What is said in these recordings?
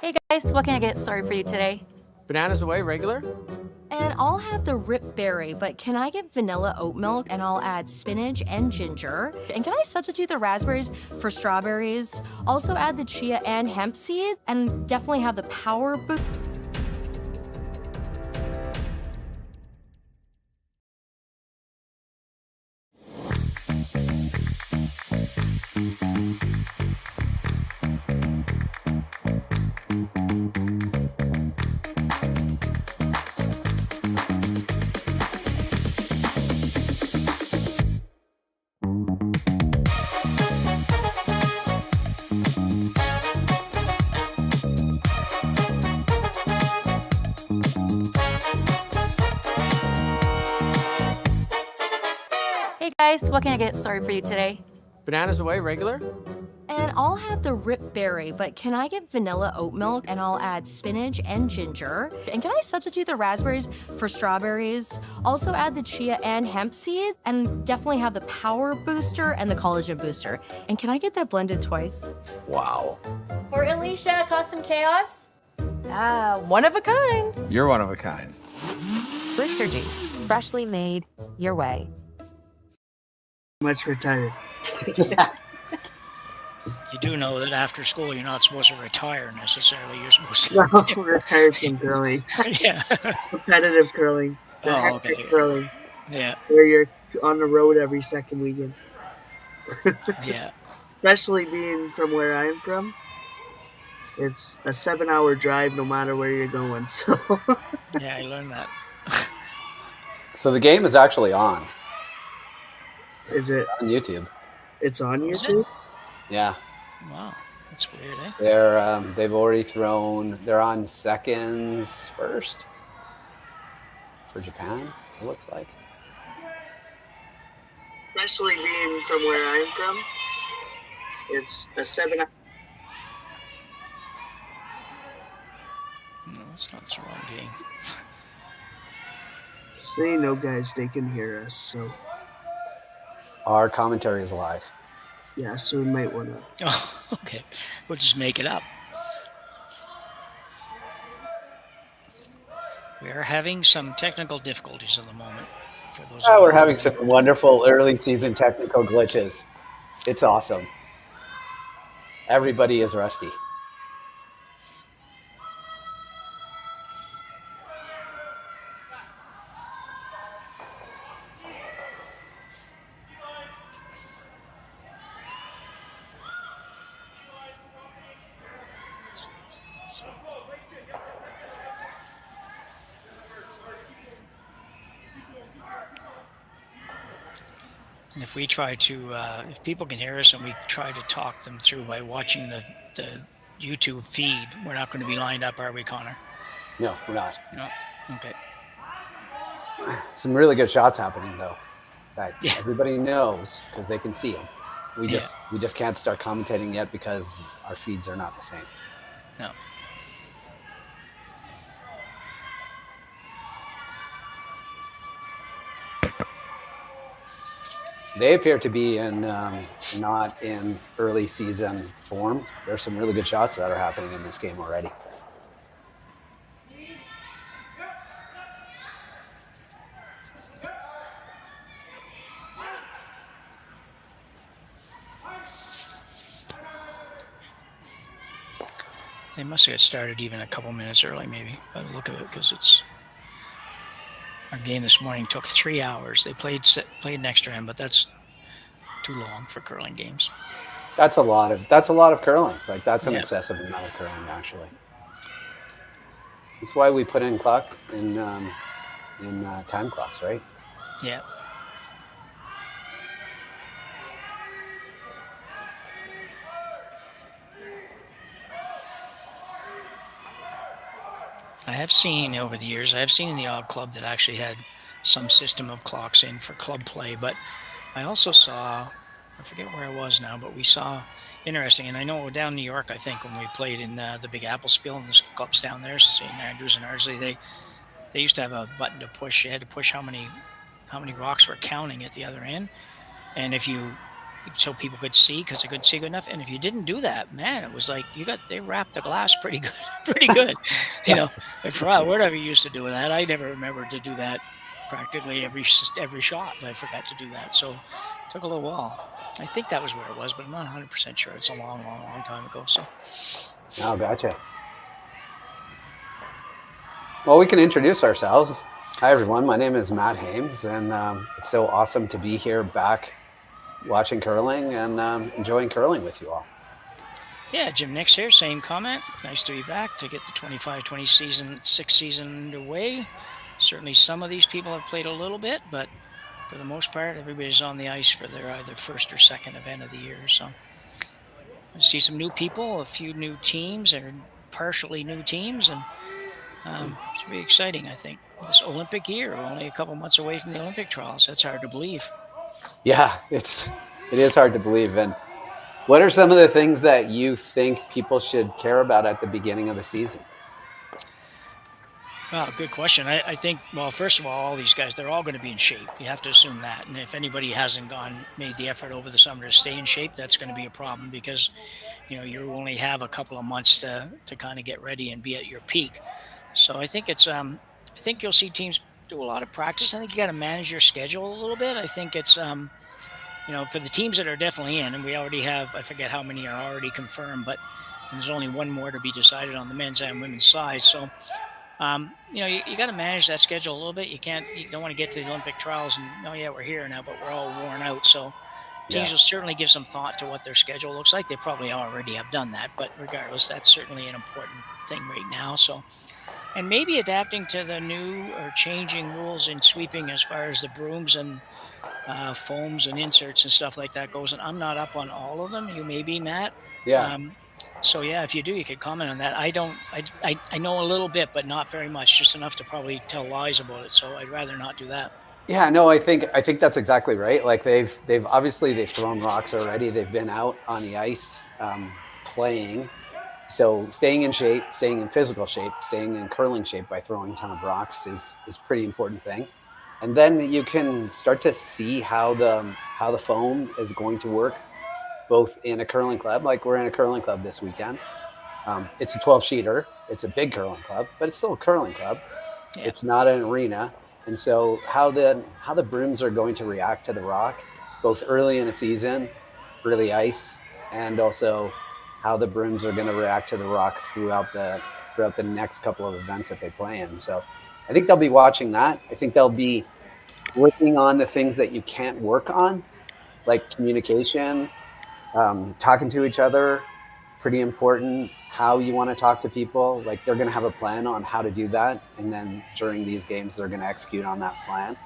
Hey guys, what can I get started for you today? Bananas away, regular? And I'll have the rip berry, but can I get vanilla oat milk and I'll add spinach and ginger? And can I substitute the raspberries for strawberries? Also add the chia and hemp seed and definitely have the power boost. Hey guys, what can I get started for you today? Bananas away, regular? And I'll have the rip berry, but can I get vanilla oat milk and I'll add spinach and ginger? And can I substitute the raspberries for strawberries? Also add the chia and hemp seed and definitely have the power booster and the collagen booster. And can I get that blended twice? Wow. For Alicia, Custom Chaos? One of a kind. You're one of a kind. Booster juice, freshly made, your way. Much retired. You do know that after school you're not supposed to retire necessarily. You're supposed to No, retired from curling. yeah. Competitive curling. The Oh, hectic okay. curling. Yeah. Where you're on the road every second weekend. Yeah. Especially being from where I'm from. It's a 7-hour drive no matter where you're going. So Yeah, I learned that. So the game is actually on is it YouTube. it's on Is it? YouTube? Yeah, Wow. That's weird, eh? they've already thrown. They're on seconds first for Japan. It looks like. Especially being from where I'm from. It's a 7 No, it's not the wrong game. They know guys they can hear us, so Our commentary is live. yeah, so we might wanna Oh, okay. We'll just make it up. We are having some technical difficulties at the moment. For those of We're you- having some wonderful early season technical glitches. It's awesome. Everybody is rusty. And if we try to, if people can hear us and we try to talk them through by watching the YouTube feed, we're not going to be lined up, are we, Connor? No, we're not. No. Okay. Some really good shots happening though. That Yeah. everybody knows because they can see them. We Yeah. just can't start commentating yet because our feeds are not the same. No. They appear to be in not in early season form. There's some really good shots that are happening in this game already. They must have started even a couple minutes early, maybe, by the look of it, because it's our game this morning took 3 hours. They played an extra end, but that's too long for curling games. That's a lot of curling. Like that's an Yeah. excessive amount of curling actually. That's why we put in clock in time clocks, right? Yeah. I have seen over the years, I have seen in the odd club that actually had some system of clocks in for club play, but I also saw, I forget where I was now, but we saw, interesting, and I know down in New York, I think, when we played in the Big Apple Spiel and the clubs down there, St. Andrews and Ardsley, they used to have a button to push. You had to push how many rocks were counting at the other end, and if you so people could see because they couldn't see good enough. And if you didn't do that, man, it was like they wrapped the glass pretty good, pretty good. Yes. And for we're never used to doing that. I never remembered to do that practically every shot. I forgot to do that, so it took a little while. I think that was where it was, but I'm not 100% sure. It's a long, long, long time ago. So, Oh, gotcha. Well, we can introduce ourselves. Hi, everyone. My name is Matt Hames, and it's so awesome to be here back watching curling and enjoying curling with you all. yeah, Jim Nix here. Same comment. Nice to be back to get the 25-20 season, 6th season underway. Certainly, some of these people have played a little bit, but for the most part, everybody's on the ice for their either first or second event of the year. So, I see some new people, a few new teams, or partially new teams, and should be exciting. I think this Olympic year, we're only a couple months away from the Olympic trials. That's hard to believe. Yeah, it is hard to believe. And what are some of the things that you think people should care about at the beginning of the season? Well, good question. I think, well, first of all these guys, they're all going to be in shape. You have to assume that. And if anybody hasn't made the effort over the summer to stay in shape, that's going to be a problem because, you only have a couple of months to kind of get ready and be at your peak. So I think I think you'll see teams do a lot of practice. I think you got to manage your schedule a little bit. I think it's, for the teams that are definitely in, and we already have, I forget how many are already confirmed, but there's only one more to be decided on the men's and women's side. So, you got to manage that schedule a little bit. You don't want to get to the Olympic trials and, oh yeah, we're here now, but we're all worn out. So teams will certainly give some thought to what their schedule looks like. They probably already have done that, but regardless, that's certainly an important thing right now. So, and maybe adapting to the new or changing rules in sweeping as far as the brooms and foams and inserts and stuff like that goes. And I'm not up on all of them. You may be, Matt. Yeah. So yeah, if you do, you could comment on that. I don't. I know a little bit, but not very much. Just enough to probably tell lies about it. So I'd rather not do that. Yeah, no, I think that's exactly right. Like they've thrown rocks already. They've been out on the ice playing. So staying in shape, staying in physical shape, staying in curling shape by throwing a ton of rocks is pretty important thing. And then you can start to see how the foam is going to work, both in a curling club, like we're in a curling club this weekend. It's a 12-sheeter. It's a big curling club, but it's still a curling club. Yeah. It's not an arena. And so how the brooms are going to react to the rock, both early in a season, early ice, and also how the brooms are going to react to the rock throughout the next couple of events that they play in. So I think they'll be watching that. I think they'll be working on the things that you can't work on, like communication, talking to each other, pretty important. How you want to talk to people, like they're going to have a plan on how to do that, and then during these games they're going to execute on that plan.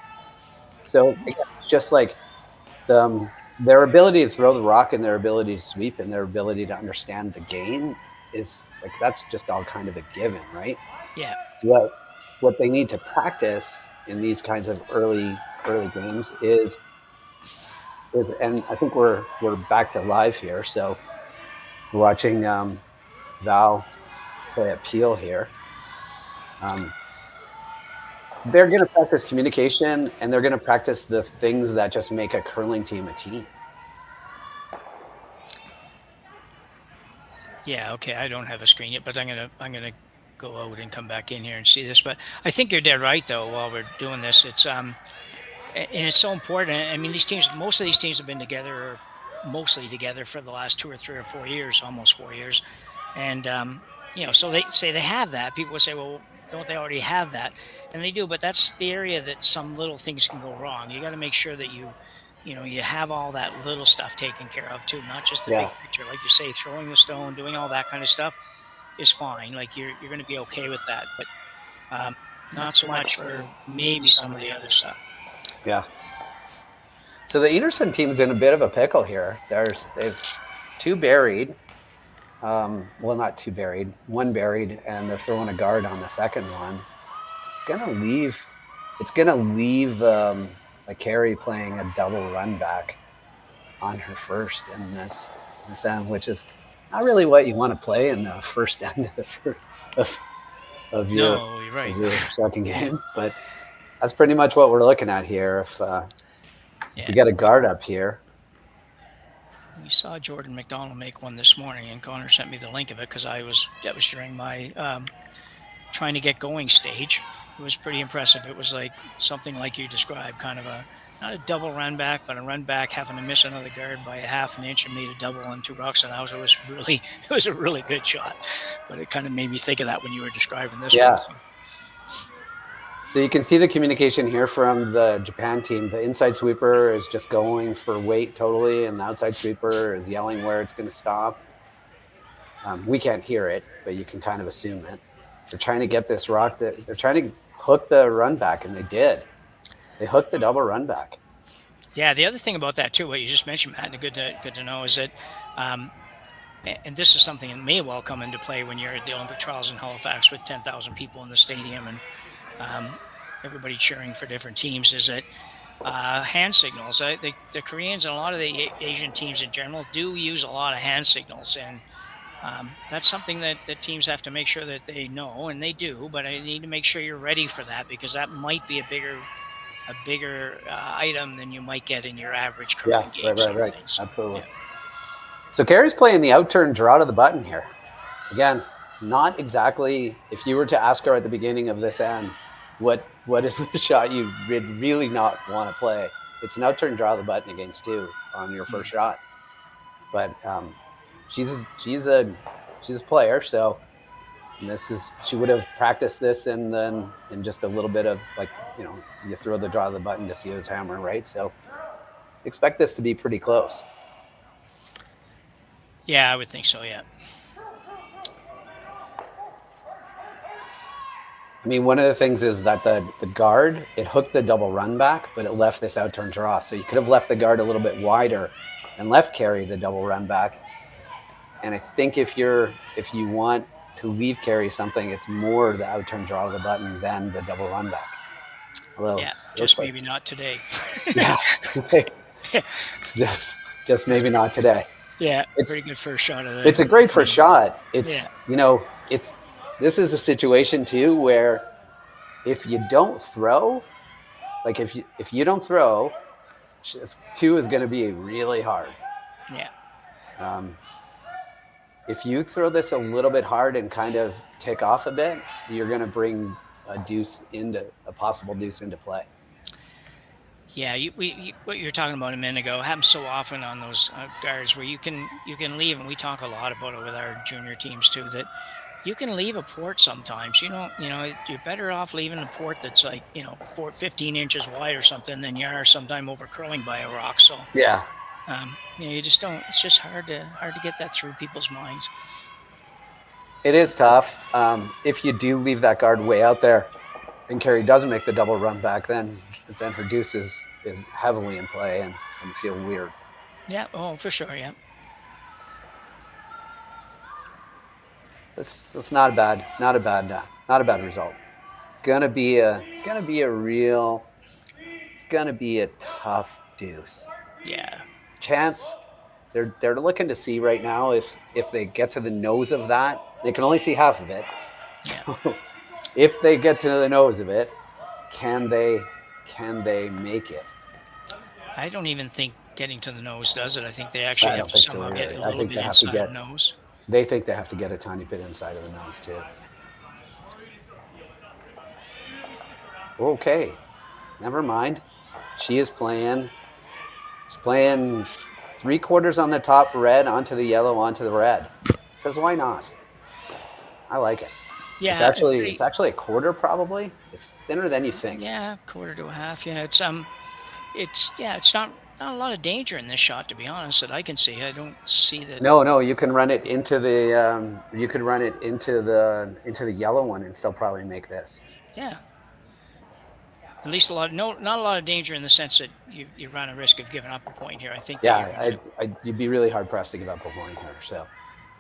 So it's just like their ability to throw the rock and their ability to sweep and their ability to understand the game is like, that's just all kind of a given, right? Yeah. What they need to practice in these kinds of early games is and I think we're back to live here, so we're watching Val play a peel here. They're going to practice communication, and they're going to practice the things that just make a curling team a team. Yeah, okay. I don't have a screen yet, but I'm gonna go out and come back in here and see this. But I think you're dead right, though. While we're doing this, it's and it's so important. I mean, most of these teams have been together, mostly together, for the last 2 or 3 or 4 years, almost 4 years, and so they say they have that. People would say, well, don't they already have that? And they do, but that's the area that some little things can go wrong. You got to make sure that you have all that little stuff taken care of too, not just the big picture. Like you say, throwing the stone, doing all that kind of stuff is fine. Like you're going to be okay with that, but not so much for maybe some of the other stuff. Yeah. So the Einarson team's in a bit of a pickle here. They've 2 buried. Well, not 2 buried, 1 buried, and they're throwing a guard on the second one. It's gonna leave like Kerri playing a double run back on her first in this end, which is not really what you want to play in the first end of your second game. But that's pretty much what we're looking at here. If you get a guard up here, we saw Jordan McDonald make one this morning, and Connor sent me the link of it because that was during my trying to get going stage. It was pretty impressive. It was like something like you described, kind of not a double run back, but a run back having to miss another guard by a half an inch and made a double on 2 rocks and out. It was a really good shot, but it kind of made me think of that when you were describing this one. So you can see the communication here from the Japan team. The inside sweeper is just going for weight totally, and the outside sweeper is yelling where it's going to stop. We can't hear it, but you can kind of assume it. They're trying to get this rock. They're trying to hook the run back, and they did. They hooked the double run back. Yeah, the other thing about that too, what you just mentioned, Matt, and good to know is that, and this is something that may well come into play when you're at the Olympic trials in Halifax with 10,000 people in the stadium and everybody cheering for different teams, is that hand signals. The Koreans and a lot of the Asian teams in general do use a lot of hand signals, and that's something that the teams have to make sure that they know, and they do, but I need to make sure you're ready for that, because that might be a bigger item than you might get in your average curling game. Right. Absolutely. So Kerri's playing the outturn draw to the button here. Again, not exactly, if you were to ask her at the beginning of this end, what is the shot you would really not want to play? It's an outturn draw the button against 2 on your first shot. But she's a player, so she would have practiced this and then in just a little bit of, like, you throw the draw of the button to see who's hammer, right? So expect this to be pretty close. Yeah, I would think so, yeah. I mean, one of the things is that the guard, it hooked the double run back, but it left this outturn draw. So you could have left the guard a little bit wider and left Kerri the double run back. And I think if you want to leave Kerri something, it's more the outturn draw of the button than the double run back. Just maybe not today. just maybe not today. Yeah, it's pretty good first shot of that. It's a great first shot. This is a situation too where if you don't throw, like if you don't throw, 2 is going to be really hard. Yeah. If you throw this a little bit hard and kind of tick off a bit, you're going to bring a possible deuce into play. Yeah, what you were talking about a minute ago happens so often on those guards where you can leave, and we talk a lot about it with our junior teams too, that you can leave a port sometimes. You're better off leaving a port that's like 15 inches wide or something than you are sometime over curling by a rock. So yeah, you just don't. It's just hard to get that through people's minds. It is tough. If you do leave that guard way out there, and Kerri doesn't make the double run back, then her deuce is heavily in play and feel weird. Yeah. Oh, for sure. Yeah. It's not a bad result. Gonna be a tough deuce. Yeah. Chance, they're looking to see right now if they get to the nose of that. They can only see half of it. So if they get to the nose of it, can they make it? I don't even think getting to the nose does it. I think they actually have to somehow get a little bit inside the nose. They think they have to get a tiny bit inside of the nose too. Okay, never mind. She's playing 3/4 on the top red, onto the yellow, onto the red. Because why not? I like it. Yeah, it's actually a quarter probably. It's thinner than you think. Yeah, 1/4 to a half. Yeah, it's not a lot of danger in this shot, to be honest, that I can see. I don't see that. No, you can run it into the yellow one and still probably make this. Yeah. At least not a lot of danger in the sense that you run a risk of giving up a point here. I think. Yeah, you'd be really hard pressed to give up a point here. So,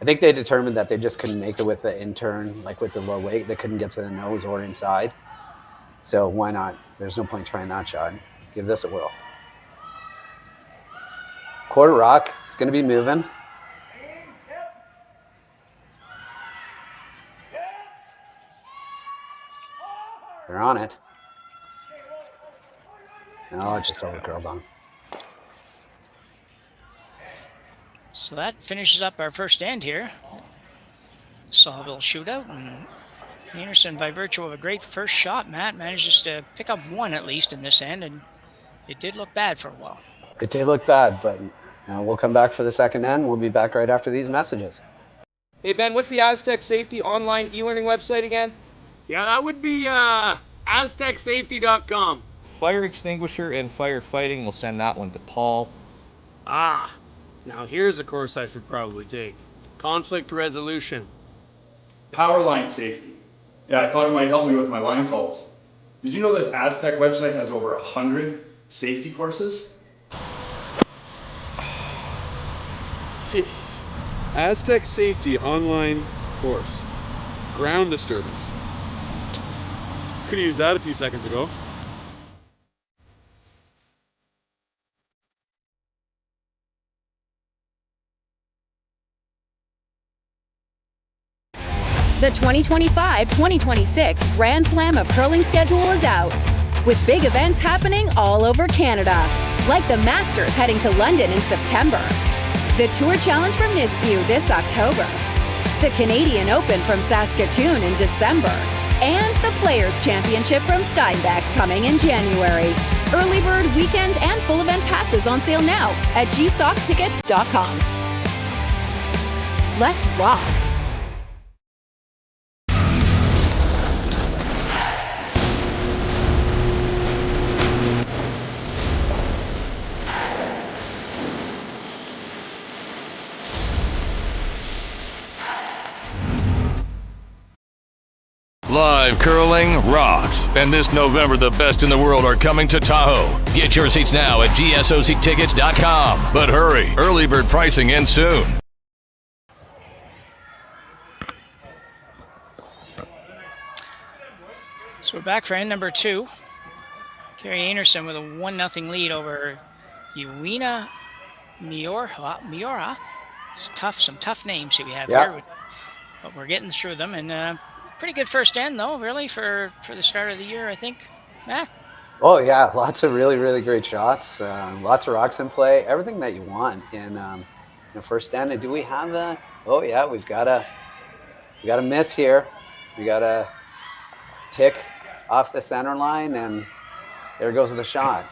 I think they determined that they just couldn't make it with the intern, like with the low weight. They couldn't get to the nose or inside. So why not? There's no point trying that shot. Give this a whirl. Quarter rock. It's going to be moving. They're on it. No, it just over curled on. So that finishes up our first end here. Saville Shootout, and Einarson, by virtue of a great first shot, Matt, manages to pick up one at least in this end, and it did look bad for a while. It did look bad, but we'll come back for the second end. We'll be back right after these messages. Hey Ben, what's the Aztec Safety online e-learning website again? Yeah, that would be aztecsafety.com. Fire extinguisher and firefighting, we'll send that one to Paul. Now here's a course I should probably take. Conflict resolution. Power line safety. Yeah, I thought it might help me with my line calls. Did you know this Aztec website has over 100 safety courses? Jeez. Aztec Safety online course. Ground disturbance. Could have used that a few seconds ago. The 2025-2026 Grand Slam of Curling schedule is out, with big events happening all over Canada, like the Masters heading to London in September, the Tour Challenge from Nisku this October, the Canadian Open from Saskatoon in December, and the Players' Championship from Steinbach coming in January. Early bird weekend and full event passes on sale now at gsoctickets.com. Let's rock! Live curling rocks. And this November, the best in the world are coming to Tahoe. Get your seats now at gsoctickets.com. But hurry, early bird pricing ends soon. So we're back for end number 2. Kerri Einarson with a 1-0 lead over Yuina Miura. It's tough, some tough names we have here, but we're getting through them. And pretty good first end, though, really, for the start of the year, I think. Oh, yeah. Lots of really, really great shots. Lots of rocks in play. Everything that you want in the first end. And do we have that? Oh, yeah. We got a miss here. We got a tick off the center line, and there goes the shot.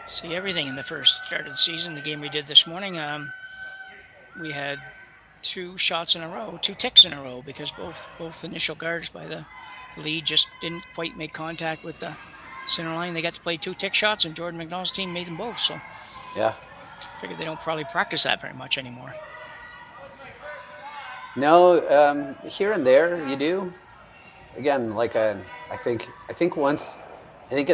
See everything in the first start of the season. The game we did this morning, we had 2 shots in a row, 2 ticks in a row, because both initial guards by the lead just didn't quite make contact with the center line. They got to play 2 tick shots, and Jordan McDonald's team made them both. So yeah, I figured they don't probably practice that very much anymore. No, here and there you do. Again, like I think at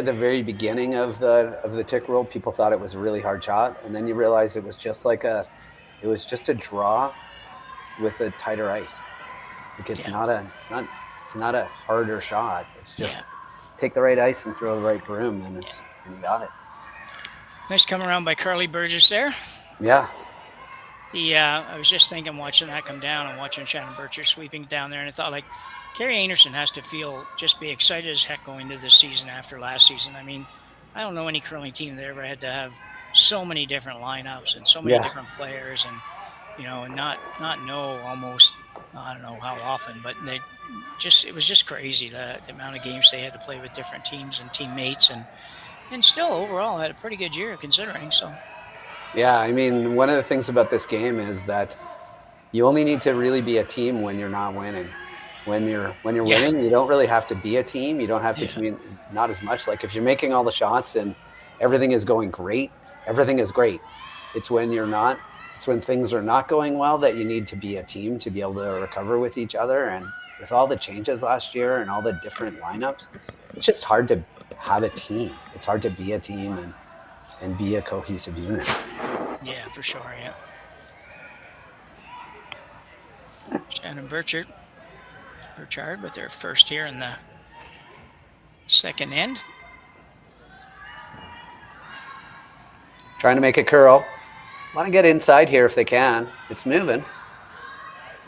the very beginning of the tick rule, people thought it was a really hard shot, and then you realize it was just a draw with a tighter ice. Like it's not a harder shot. It's just take the right ice and throw the right broom, and you got it. Nice come around by Carly Burgess there. Yeah. I was just thinking, watching that come down and watching Shannon Bircher sweeping down there, and I thought, like, Kerri Einarson has to be excited as heck going into this season after last season. I mean, I don't know any curling team that ever had to have so many different lineups and so many different players, and and not know almost, I don't know how often, but it was just crazy the amount of games they had to play with different teams and teammates, and still overall had a pretty good year considering. So yeah, I mean, one of the things about this game is that you only need to really be a team when you're not winning. When you're winning, you don't really have to be a team. You don't have to communicate, not as much. Like if you're making all the shots and everything is going great, everything is great. It's when you're not. It's when things are not going well that you need to be a team to be able to recover with each other. And with all the changes last year and all the different lineups, it's just hard to have a team. It's hard to be a team and be a cohesive unit. Yeah, for sure, yeah. Shannon Burchard with their first here in the second end. Trying to make it curl. Want to get inside here if they can. It's moving.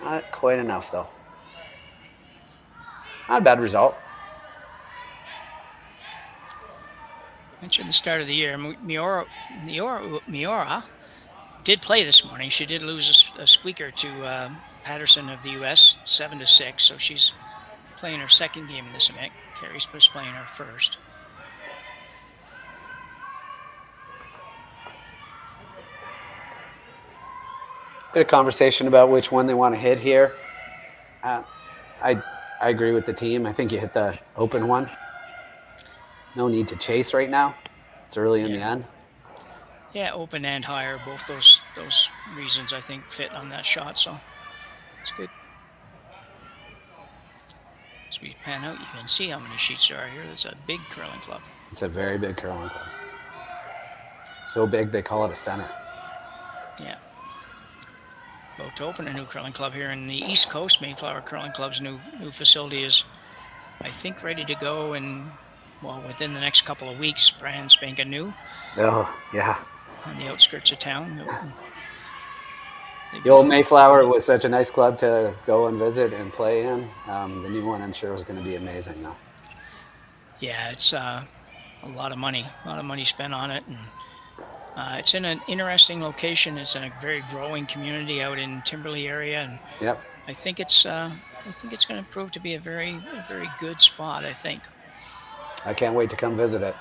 Not quite enough, though. Not a bad result. Mentioned the start of the year. Miura did play this morning. She did lose a squeaker to Patterson of the U.S. 7-6. So she's playing her second game in this event. Kerri's just playing her first. Bit of conversation about which one they want to hit here. I agree with the team. I think you hit the open one. No need to chase right now. It's early in the end. Yeah, open and higher. Both those reasons I think fit on that shot. So it's good. As we pan out, you can see how many sheets there are here. There's a big curling club. It's a very big curling club. So big they call it a center. Yeah. About to open a new curling club here in the East Coast. Mayflower Curling Club's new facility is, I think, ready to go, and well, within the next couple of weeks, brand spanking new. Oh, yeah. On the outskirts of town. The old Mayflower was such a nice club to go and visit and play in. The new one, I'm sure, was going to be amazing, though. Yeah, it's a lot of money spent on it, and it's in an interesting location. It's in a very growing community out in Timberley area, and yep. I think it's going to prove to be a very good spot. I think. I can't wait to come visit it.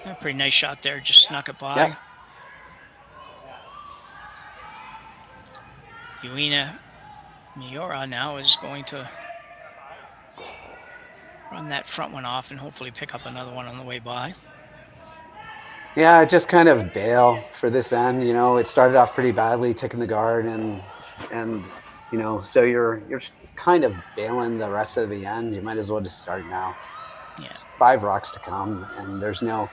A pretty nice shot there, just snuck it by. Yep. Yuina Miura now is going to run that front one off and hopefully pick up another one on the way by. Yeah, just kind of bail for this end. You know, it started off pretty badly, taking the guard, and you know, so you're kind of bailing the rest of the end. You might as well just start now. Yeah. 5 rocks to come, and there's no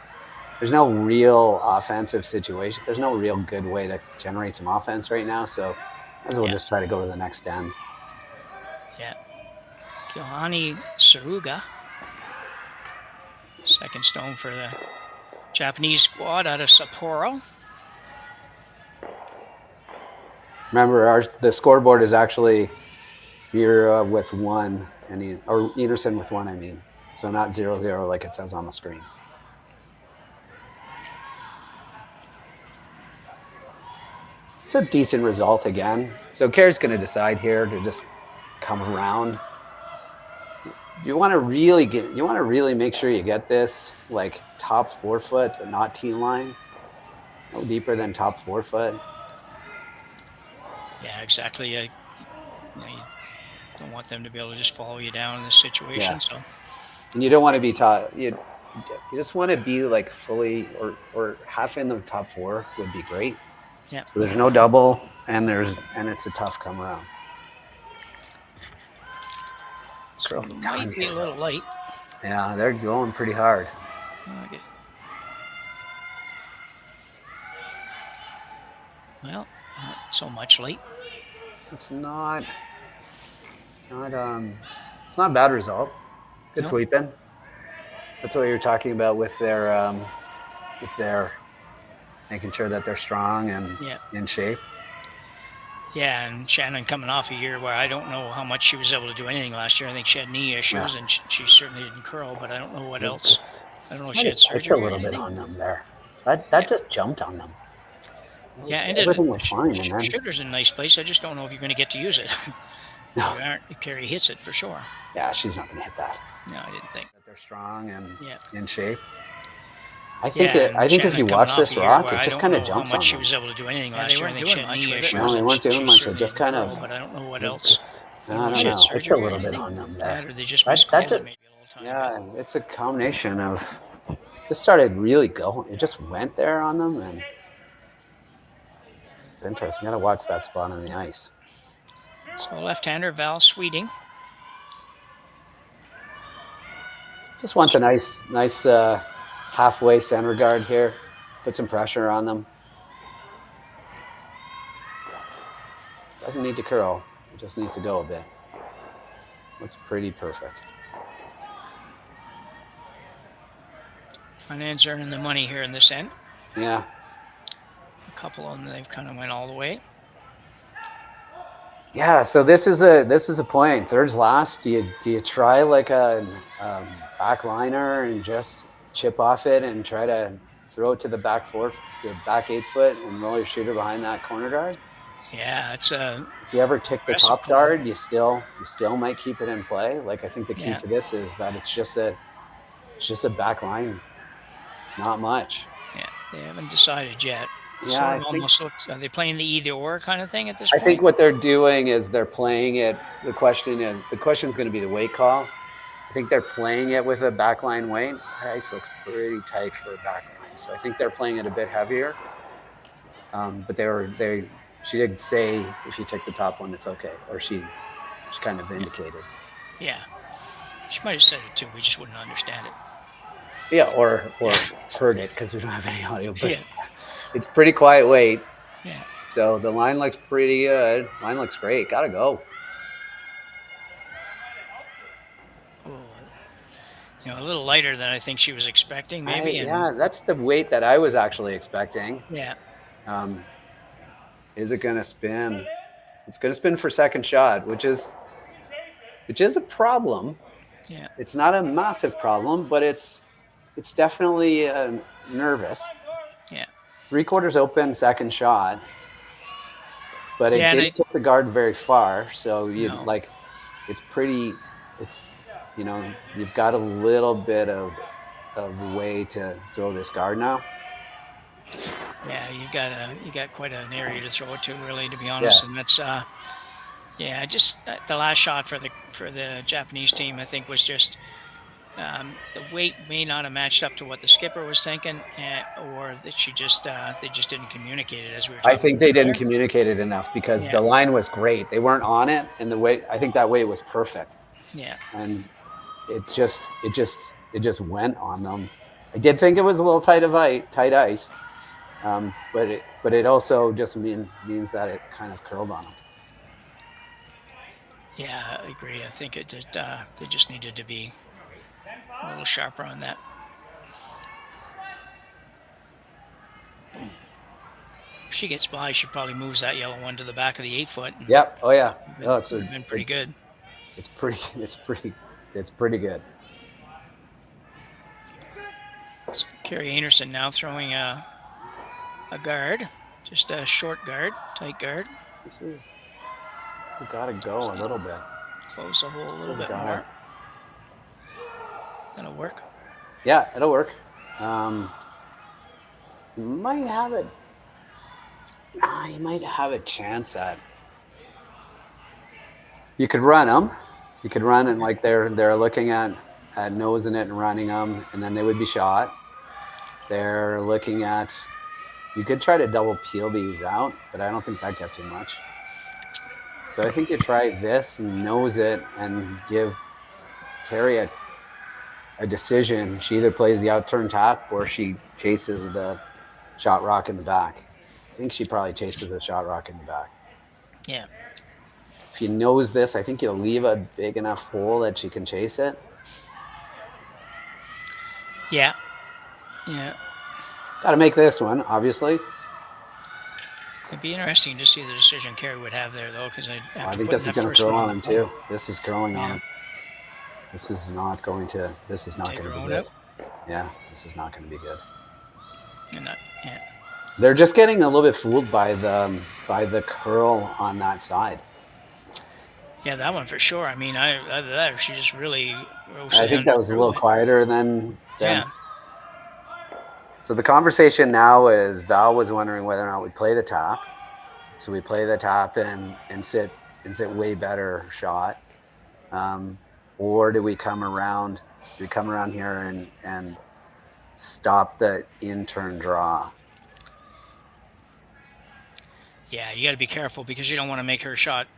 real offensive situation. There's no real good way to generate some offense right now. So might as well just try to go to the next end. Yeah. Kyohani Saruga, second stone for the Japanese squad out of Sapporo. Remember, the scoreboard is actually Miura with 1, or Einarson with 1, I mean. So not 0-0 like it says on the screen. It's a decent result again. So Kerri's going to decide here to just come around. You want to really make sure you get this like top 4 foot, but not tee line. No deeper than top 4 foot. Yeah, exactly. You don't want them to be able to just follow you down in this situation. Yeah. So. And you don't want to be taught. You just want to be like fully or half in the top 4 would be great. Yeah. So there's no double, and it's a tough come around. So it might be a little late. Yeah, they're going pretty hard. Okay. Well, not so much late. It's not a bad result. Good sweeping. That's what you're talking about with their making sure that they're strong and in shape. Yeah, and Shannon coming off a year where I don't know how much she was able to do anything last year. I think she had knee issues, and she certainly didn't curl, but I don't know what else. I don't know if she had surgery. A little bit on them there. That just jumped on them. Yeah, and everything was fine. And then shooter's in a nice place. I just don't know if you're going to get to use it. No. If Kerri hits it for sure. Yeah, she's not going to hit that. No, I didn't think. That they're strong and in shape. I think if you watch this rock, it just kind of jumps on them. She was able to do anything last year. I think she had knee issues. No, they weren't doing much. It just kind of. But I don't know what else. I don't know. It's a little bit on them there. Or they just missed maybe a little time. Yeah, it's a combination of. Just started really going. It just went there on them, and it's interesting. You got to watch that spot on the ice. So left-hander Val Sweeting. Just wants a nice halfway center guard here. Put some pressure on them. Doesn't need to curl. It just needs to go a bit. Looks pretty perfect. Finance earning the money here in this end. Yeah. A couple of them, they've kind of went all the way. Yeah, so this is a point. Third's last. Do you try like a back liner and just chip off it and try to throw it to the back 8 foot, and roll your shooter behind that corner guard. Yeah, it's if you ever tick the top guard, you still might keep it in play. Like, I think the key to this is that it's just a back line, not much. Yeah, they haven't decided yet. Yeah, Are they playing the either or kind of thing at this point? I think what they're doing is they're playing it. The question is going to be the weight call. I think they're playing it with a backline weight. Her ice looks pretty tight for a backline, so I think they're playing it a bit heavier. But she did say if you take the top one, it's okay, or she kind of indicated. Yeah, she might have said it too. We just wouldn't understand it. Yeah, or heard it because we don't have any audio. But it's pretty quiet weight. Yeah. So the line looks pretty good. Line looks great. Gotta go. A little lighter than I think she was expecting, maybe. Yeah, that's the weight that I was actually expecting. Yeah. Is it going to spin? It's going to spin for second shot, which is a problem. Yeah. It's not a massive problem, but it's definitely nervous. Yeah. 3/4 open, second shot. But it didn't take the guard very far, so you've got a little bit of way to throw this guard now. Yeah, you got quite an area to throw it to, really, to be honest. And that's just the last shot for the Japanese team, I think, was just the weight may not have matched up to what the skipper was thinking, or that they just didn't communicate it as we were talking. I think they didn't communicate it enough because the line was great. They weren't on it, and the weight, I think that weight was perfect. Yeah. And it just went on them. I did think it was a little tight ice, but it also just means that it kind of curled on them. Yeah, I agree. I think they just needed to be a little sharper on that. If she gets by, she probably moves that yellow one to the back of the 8 foot. Yep. Oh yeah. It's been pretty good. It's pretty good. So Kerri Einarson now throwing a guard, just a short guard, tight guard. You got to go a little bit. Close the hole a little bit more. That'll work. Yeah, it'll work. You might have it. You might have a chance at. You could run them. You could run and like they're looking at nosing it and running them, and then they would be shot. They're looking at. You could try to double peel these out, but I don't think that gets you much. So I think you try this and nose it and give Kerri a decision. She either plays the out-turn tap or she chases the shot rock in the back. I think she probably chases the shot rock in the back. Yeah. If you nose this, I think you'll leave a big enough hole that she can chase it. Yeah. Yeah. Got to make this one, obviously. It'd be interesting to see the decision Kerri would have there, though, because I think this is going to curl on him too. This is curling on him. This is not going to be good. Yeah, this is not going to be good. They're just getting a little bit fooled by the curl on that side. Yeah, that one for sure. I mean, either that or she just really. I think that was a little quieter than. Yeah. So the conversation now is Val was wondering whether or not we play the tap. So we play the tap and sit way better shot, or do we come around? Do we come around here and stop the in-turn draw? Yeah, you got to be careful because you don't want to make her shot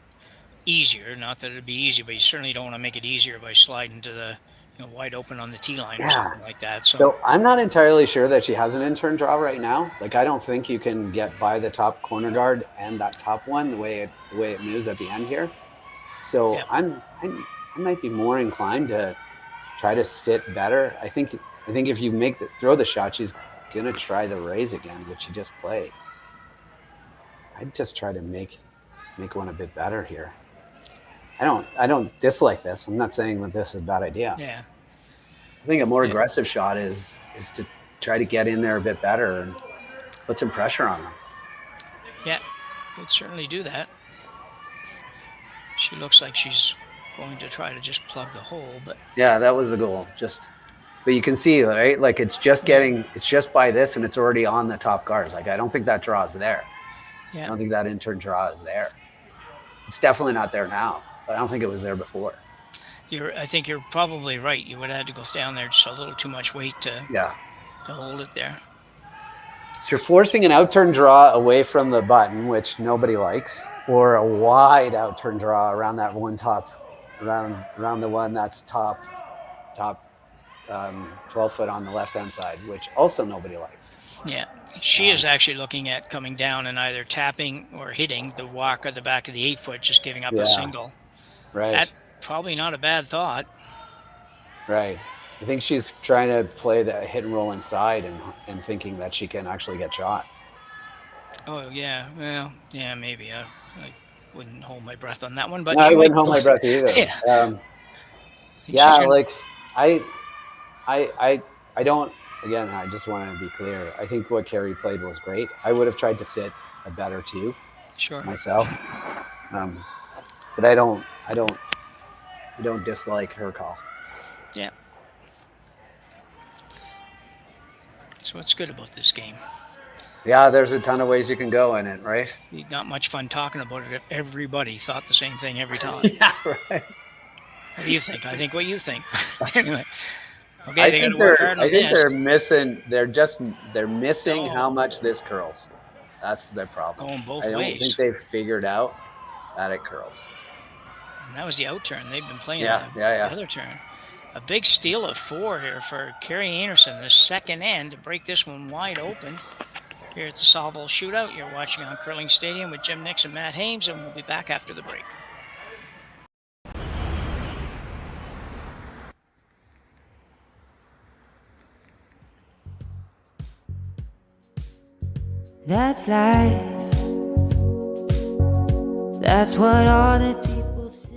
easier. Not that it'd be easy, but you certainly don't want to make it easier by sliding to the wide open on the tee line or something like that. So I'm not entirely sure that she has an in-turn draw right now. Like, I don't think you can get by the top corner guard and that top one the way it moves at the end here. So I might be more inclined to try to sit better. I think if you throw the shot, she's gonna try the raise again, which she just played. I'd just try to make one a bit better here. I don't dislike this. I'm not saying that this is a bad idea. Yeah. I think a more aggressive shot is try to get in there a bit better and put some pressure on them. Yeah, could certainly do that. She looks like she's going to try to just plug the hole, but yeah, that was the goal. But you can see, right? Like it's just by this, and it's already on the top guards. Like I don't think that draw is there. yeah, I don't think that intern draw is there. It's definitely not there now, but I don't think it was there before. I think you're probably right. You would have had to go down there just a little too much weight to hold it there. So you're forcing an outturn draw away from the button, which nobody likes, or a wide outturn draw around that one around the one that's top 12 foot on the left-hand side, which also nobody likes. Yeah, she is actually looking at coming down and either tapping or hitting the walk at the back of the 8 foot, just giving up a single. Right. That's probably not a bad thought. Right. I think she's trying to play the hit and roll inside and thinking that she can actually get shot. Oh, yeah. Well, yeah, maybe. I wouldn't hold my breath on that one, but no, I wouldn't hold my breath either. Yeah. Like I don't. Again, I just want to be clear. I think what Kerri played was great. I would have tried to sit a better two. Sure. Myself, but I don't dislike her call. Yeah. That's what's good about this game. Yeah, there's a ton of ways you can go in it, right? Not much fun talking about it if everybody thought the same thing every time. Yeah, right. What do you think? I think what you think. Anyway. Okay, I they got think to work hard on I think this. they're missing how much this curls. That's their problem. Going both I don't ways. think they've figured out that it curls. And that was the out turn. They've been playing the other turn. A big steal of 4 here for Kerri Einarson, the second end, to break this one wide open. Here at the Saville Shootout, you're watching on Curling Stadium with Jim Nix and Matt Hames, and we'll be back after the break. That's life. That's what all the people say.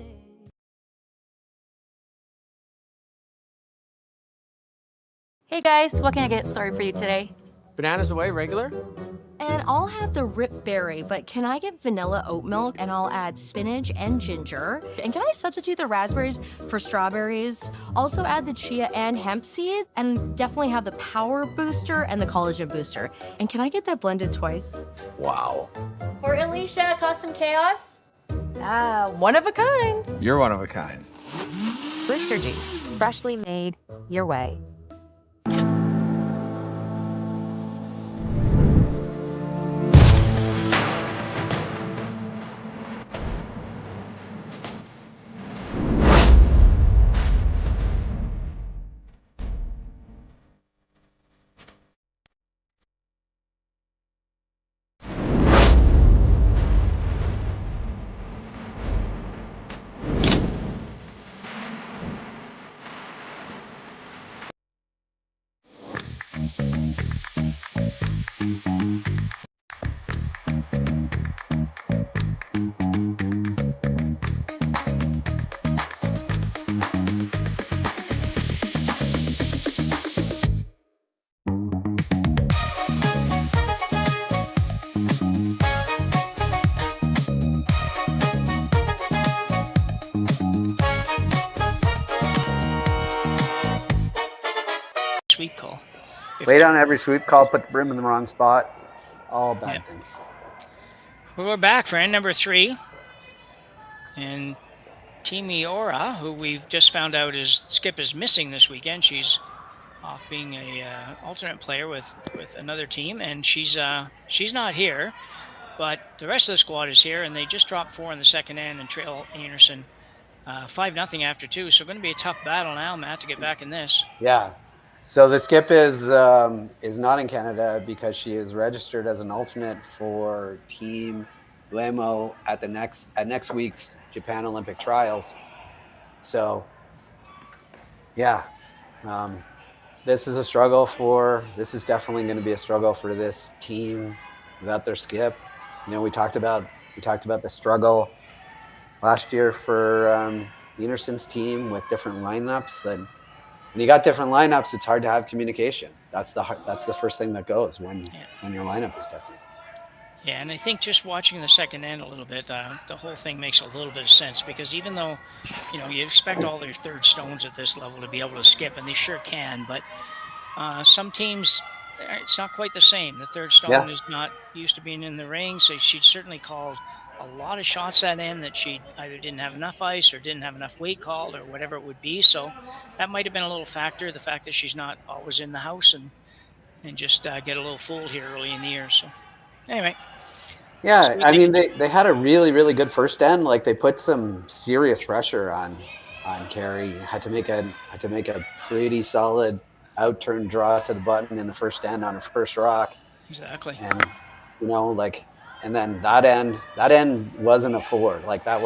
Hey guys, what can I get started for you today? Bananas away, regular? And I'll have the rip berry, but can I get vanilla oat milk and I'll add spinach and ginger? And can I substitute the raspberries for strawberries? Also add the chia and hemp seed, and definitely have the power booster and the collagen booster. And can I get that blended twice? Wow. For Alicia, Custom Chaos? One of a kind. You're one of a kind. Blister juice, freshly made your way. Sweep call. Wait on every sweep call, put the brim in the wrong spot. All bad things. Well, we're back for end number 3. And Yuina Miura, who we've just found out Skip is missing this weekend. She's off being a alternate player with another team, and she's not here. But the rest of the squad is here, and they just dropped 4 in the second end and trail Einarson 5-0 after 2. So going to be a tough battle now, Matt, to get back in this. Yeah. So the Skip is not in Canada because she is registered as an alternate for Team Uemo at next week's Japan Olympic Trials. So, yeah, this is definitely going to be a struggle for this team without their Skip. You know, we talked about the struggle last year for Einarson's team with different lineups that when you got different lineups, it's hard to have communication. That's the first thing that goes when your lineup is different. Yeah, and I think just watching the second end a little bit, the whole thing makes a little bit of sense, because even though, you expect all their third stones at this level to be able to skip, and they sure can, but some teams, it's not quite the same. The third stone is not used to being in the ring, so she certainly called a lot of shots that end that she either didn't have enough ice or didn't have enough weight called or whatever it would be. So that might have been a little factor, the fact that she's not always in the house, and just get a little fooled here early in the year. So anyway. Yeah, I mean, they had a really, really good first end. Like, they put some serious pressure on Kerri. Had to make a pretty solid out-turn draw to the button in the first end on her first rock. Exactly. And and then that end wasn't a 4. Like, that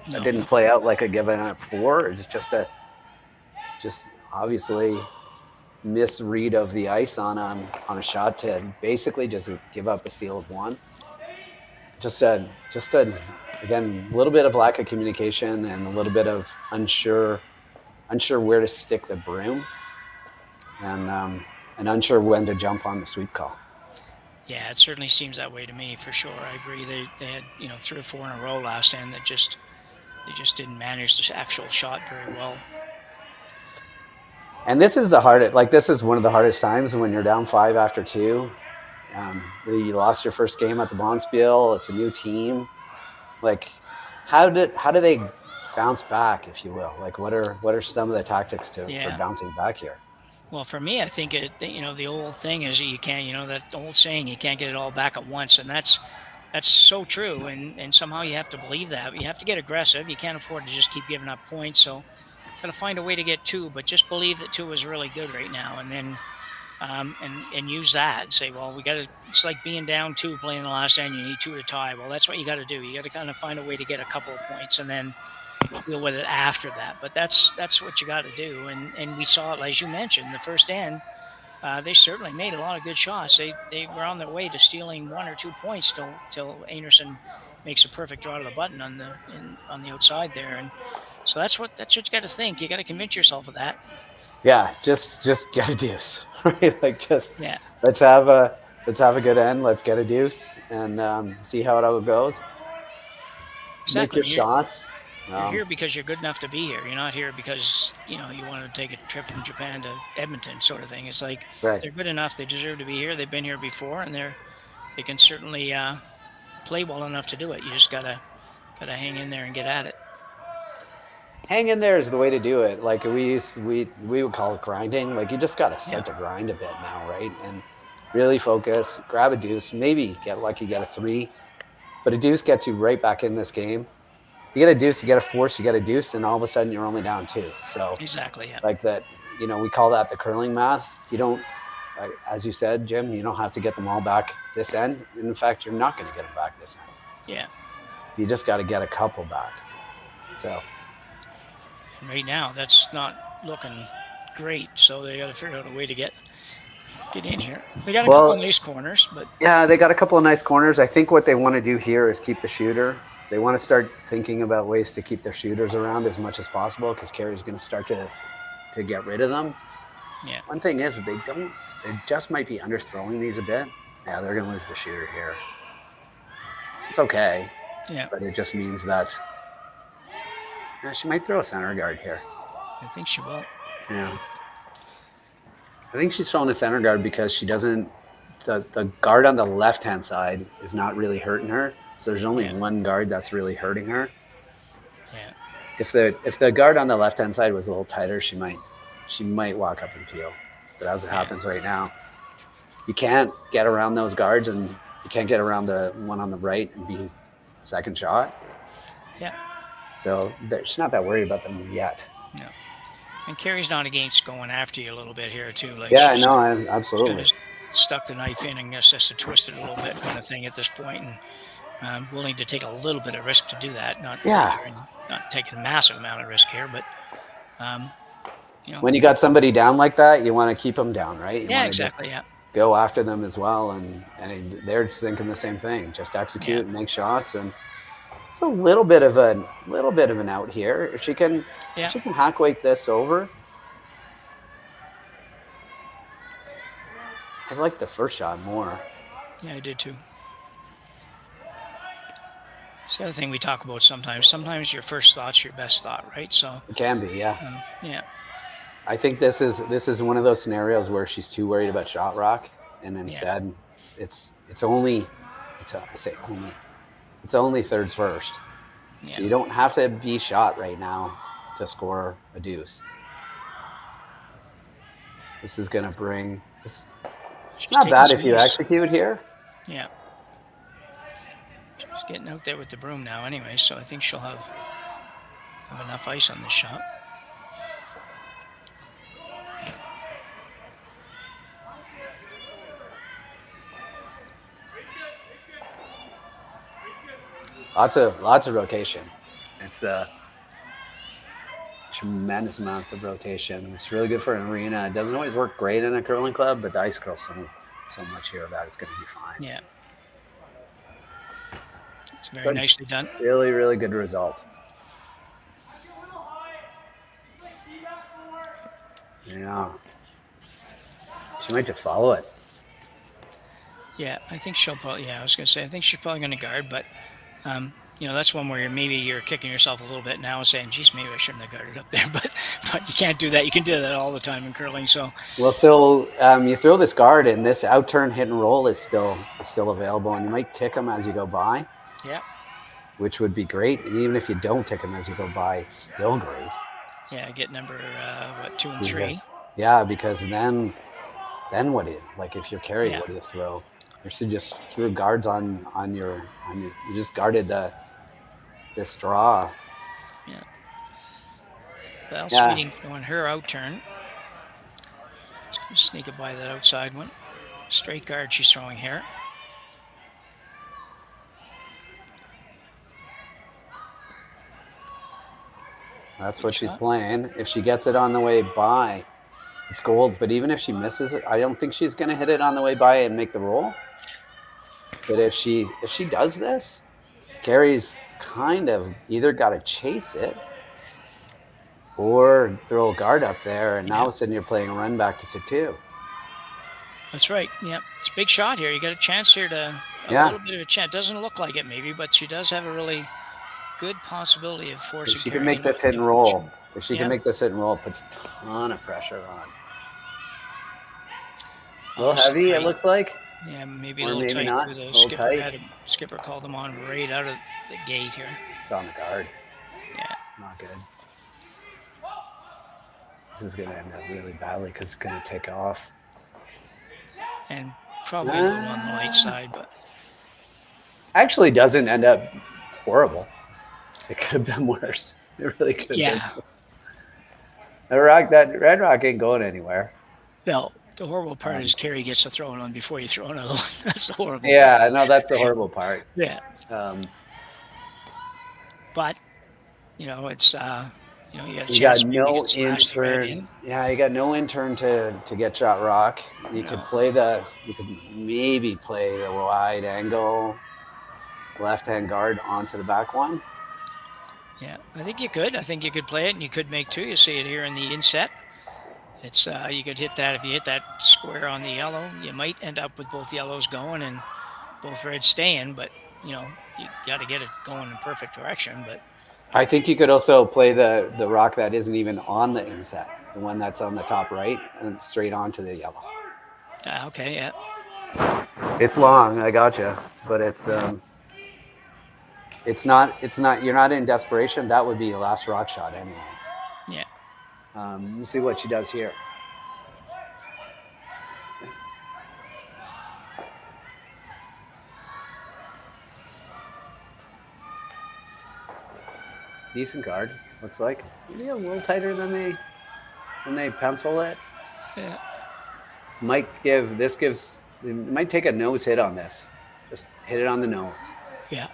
didn't play out like a given up 4. It's just obviously misread of the ice on a shot to basically just give up a steal of 1. Just a again, a little bit of lack of communication and a little bit of unsure where to stick the broom, and unsure when to jump on the sweep call. Yeah, it certainly seems that way to me, for sure. I agree. They had 3 or 4 in a row last end that they just didn't manage the actual shot very well. And this is one of the hardest times when you're down 5 after 2. You lost your first game at the Bonspiel. It's a new team. Like, how do they bounce back, if you will? Like, what are some of the tactics for bouncing back here? Well, for me, I think the old thing is you can't, that old saying, you can't get it all back at once, and that's so true. And somehow you have to believe that. You have to get aggressive. You can't afford to just keep giving up points. So, got to find a way to get 2, but just believe that 2 is really good right now, and then. And use that and say, well, it's like being down 2 playing the last end. You need 2 to tie. Well, that's what you got to do. You got to kind of find a way to get a couple of points and then deal with it after that. But that's what you got to do. And we saw it, as you mentioned, the first end. They certainly made a lot of good shots. They were on their way to stealing 1 or 2 points till Einarson makes a perfect draw to the button on the outside there. And so that's what you got to think. You got to convince yourself of that. Yeah, just get a deuce, right? Like, let's have a good end. Let's get a deuce and see how it all goes. Exactly. Make your shots. You're here because you're good enough to be here. You're not here because you want to take a trip from Japan to Edmonton, sort of thing. It's like they're good enough. They deserve to be here. They've been here before, and they can certainly play well enough to do it. You just gotta hang in there and get at it. Hang in there is the way to do it. Like, we would call it grinding. Like, you just got to start to grind a bit now, right? And really focus, grab a deuce, maybe get lucky, get a 3. But a deuce gets you right back in this game. You get a deuce, you get a force, you get a deuce, and all of a sudden you're only down 2. So exactly, yeah. Like that, we call that the curling math. You don't, as you said, Jim, you don't have to get them all back this end. In fact, you're not going to get them back this end. Yeah. You just got to get a couple back. So. Right now, that's not looking great, so they got to figure out a way to get in here. They got a couple of nice corners, but yeah, they got a couple of nice corners. I think what they want to do here is keep the shooter. They want to start thinking about ways to keep their shooters around as much as possible, because Kerri's going to start to get rid of them. Yeah. One thing is they just might be underthrowing these a bit. Yeah, they're going to lose the shooter here. It's okay. Yeah. But it just means that. Yeah, she might throw a center guard here. I think she will. Yeah. I think she's throwing a center guard because she doesn't. The guard on the left-hand side is not really hurting her. So there's only one guard that's really hurting her. Yeah. If the guard on the left-hand side was a little tighter, she might walk up and peel. But as it happens right now, you can't get around those guards, and you can't get around the one on the right and be second shot. Yeah. So she's not that worried about them yet. No. And Kerri's not against going after you a little bit here too. Like, yeah, no, absolutely. Stuck the knife in and just to twist it a little bit, kind of thing at this point, and willing to take a little bit of risk to do that. Not taking a massive amount of risk here, but when you got somebody down like that, you want to keep them down, right? You yeah, exactly. Yeah. Go after them as well, and they're just thinking the same thing. Just execute and make shots, and it's a little bit of an out here. If she can hack weight this over, I like the first shot more. Yeah, I did too. It's the other thing we talk about sometimes. Sometimes your first thought's your best thought, right? So It can be, yeah. yeah. I think this is one of those scenarios where she's too worried about shot rock, and instead, it's only thirds first. Yeah. So you don't have to be shot right now to score a deuce. This is going to bring. It's not bad if you execute here. Yeah. She's getting out there with the broom now anyway, so I think she'll have enough ice on this shot. Lots of rotation. It's tremendous amounts of rotation. It's really good for an arena. It doesn't always work great in a curling club, but the ice curls so much here that it's going to be fine. Yeah. It's very nicely done. Really, really good result. Yeah. She might just follow it. Yeah, I think she'll probably. Yeah, I was gonna say I think she's probably gonna guard, but that's one where you're kicking yourself a little bit now, saying, "Geez, maybe I shouldn't have guarded up there." But you can't do that. You can do that all the time in curling. So you throw this guard, and this out turn hit and roll is still available, and you might tick them as you go by. Yeah. Which would be great, and even if you don't tick them as you go by, it's still great. Yeah, get number 2 and 3. Yeah, because then what do you like if you're carried? What do you throw? You should just throw guards on your. You just guarded this draw. Yeah. Well, Sweeting's going her out turn. Just sneak it by that outside one. Straight guard she's throwing here. That's what she's playing. If she gets it on the way by, it's gold. But even if she misses it, I don't think she's going to hit it on the way by and make the roll. But if she does this, Kerri's kind of either got to chase it or throw a guard up there, and now all of a sudden you're playing a run back to sit 2. That's right. Yeah, it's a big shot here. You got a chance here a little bit of a chance. Doesn't look like it maybe, but she does have a really good possibility of forcing. If she can make this hit and roll, it puts a ton of pressure on. A little heavy, it looks like. Yeah, maybe a little tight. Not. The skipper called them on right out of the gate here. It's on the guard. Yeah. Not good. This is going to end up really badly because it's going to take off. And probably a little on the light side, but actually doesn't end up horrible. It could have been worse. It really could have been worse. That red rock ain't going anywhere. No, the horrible part is Kerri gets to throw it on before you throw another one. That's the horrible part. Yeah, no, that's the horrible part. Yeah. But, it's, you got no intern. Yeah, you got no intern to get shot rock. You could maybe play the wide angle left-hand guard onto the back one. Yeah, I think you could. I think you could play it, and you could make 2. You see it here in the inset. It's you could hit that. If you hit that square on the yellow, you might end up with both yellows going and both reds staying. But you got to get it going in perfect direction. But I think you could also play the rock that isn't even on the inset, the one that's on the top right, and straight onto the yellow. Okay, yeah. It's long. I gotcha, but it's not. You're not in desperation. That would be your last rock shot anyway. Yeah. Let's see what she does here. Decent guard, looks like. Maybe a little tighter than they pencil it. Yeah. It might take a nose hit on this. Just hit it on the nose. Yeah.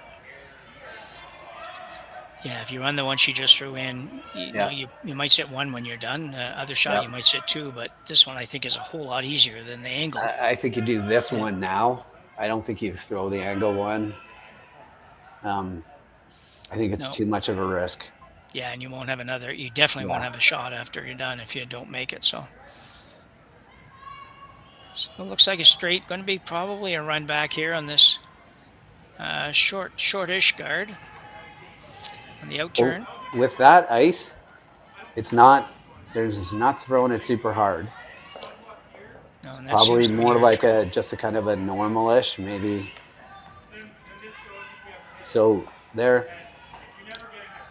Yeah, if you run the one she just threw in, you might sit 1 when you're done. Other shot, you might sit 2, but this one I think is a whole lot easier than the angle. I think you do this one now. I don't think you throw the angle one. I think it's too much of a risk. Yeah, and you won't have another. You definitely won't have a shot after you're done if you don't make it. So. So it looks like a straight. Going to be probably a run back here on this shortish guard on the out turn. With that ice, it's not. There's not throwing it super hard. No, and that Probably seems to be more your like trouble. just a kind of a normalish, maybe. So there,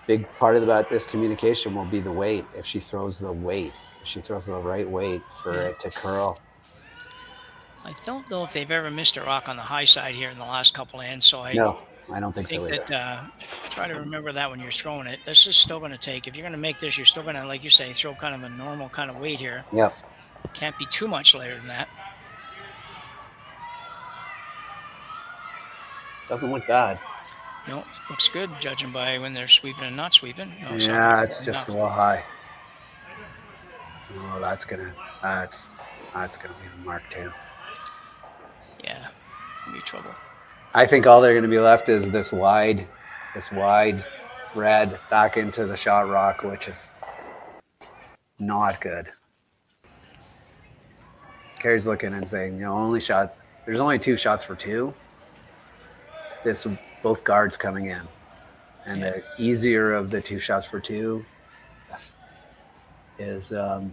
big part about this communication will be the weight. If she throws the weight, if she throws the right weight for it to curl. I don't know if they've ever missed a rock on the high side here in the last couple of ends, so I don't think so either. that try to remember that when you're throwing it. This is still going to take, if you're going to make this, you're still going to, like you say, throw kind of a normal kind of weight here. Yep. Can't be too much later than that. Doesn't look bad. No, looks good judging by when they're sweeping and not sweeping. No, Yeah, it's just a little high. Oh, that's gonna be the mark too. Yeah, gonna be trouble. I think all they're gonna be left is this wide red back into the shot rock, which is not good. Kerri's looking and saying, there's only 2 shots for 2. Both guards coming in. And the easier of the 2 shots for 2 is the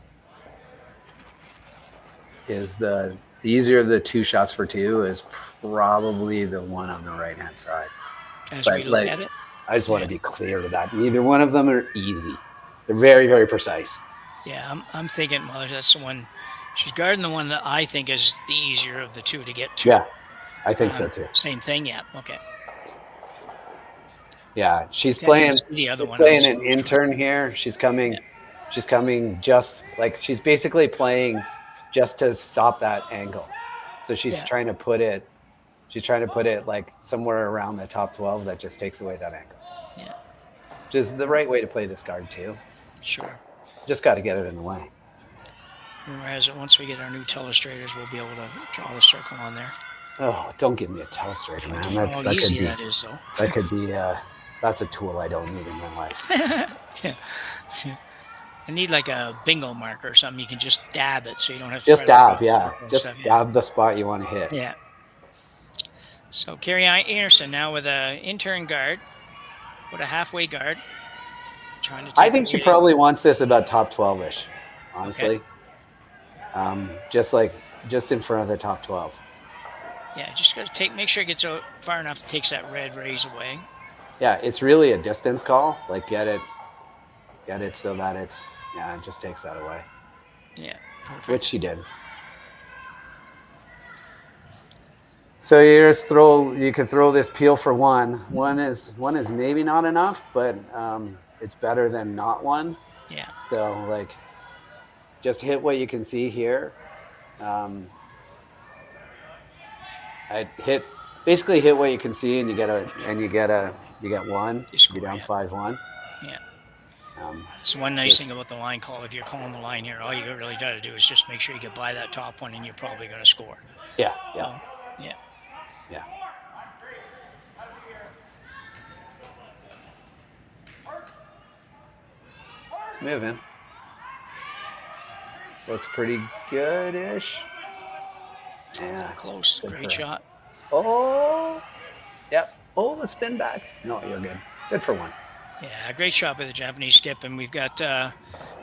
easier of the 2 shots for 2 is probably the one on the right hand side. As we look at it, I just want to be clear with that. Neither one of them are easy. They're very, very precise. Yeah, I'm thinking, well, that's the one. She's guarding the one that I think is the easier of the 2 to get to. Yeah, I think so too. Same thing, yeah. Okay. Yeah, she's playing. The other one. Playing an intern here. She's coming. She's coming just like she's basically playing just to stop that angle. So she's trying to put it. She's trying to put it like somewhere around the top 12 that just takes away that angle. Yeah. Which is the right way to play this card too. Sure. Just got to get it in the way. Whereas once we get our new telestrators, we'll be able to draw the circle on there. Oh, don't give me a telestrator, man. How easy that is, though. That could be. That's a tool I don't need in my life. Yeah. I need like a bingo marker or something. You can just dab it, so you don't have to. Just dab, yeah. Just stuff, dab the spot you want to hit. Yeah. So Kerri Einarson now with a intern guard, with a halfway guard, trying to. I think she probably wants this about top 12ish, honestly. Okay. Just in front of the top 12. Yeah, just got to make sure it gets out far enough to take that red raise away. Yeah, it's really a distance call. Like get it so that it just takes that away. Yeah, perfect. Which she did. So you could throw this peel for 1. One is maybe not enough, but it's better than not 1. Yeah. So just hit what you can see here. Basically hit what you can see, and you get 1. You're down 5-1. Yeah. It's one nice thing about the line call. If you're calling the line here, all you really got to do is just make sure you get by that top one, and you're probably going to score. Yeah. Yeah. Yeah. It's moving. Looks pretty good-ish. Yeah. Close. Great shot. Oh. Yep. Oh, the spin back. No, you're good. Good for 1. Yeah, great shot by the Japanese skip, and we've got.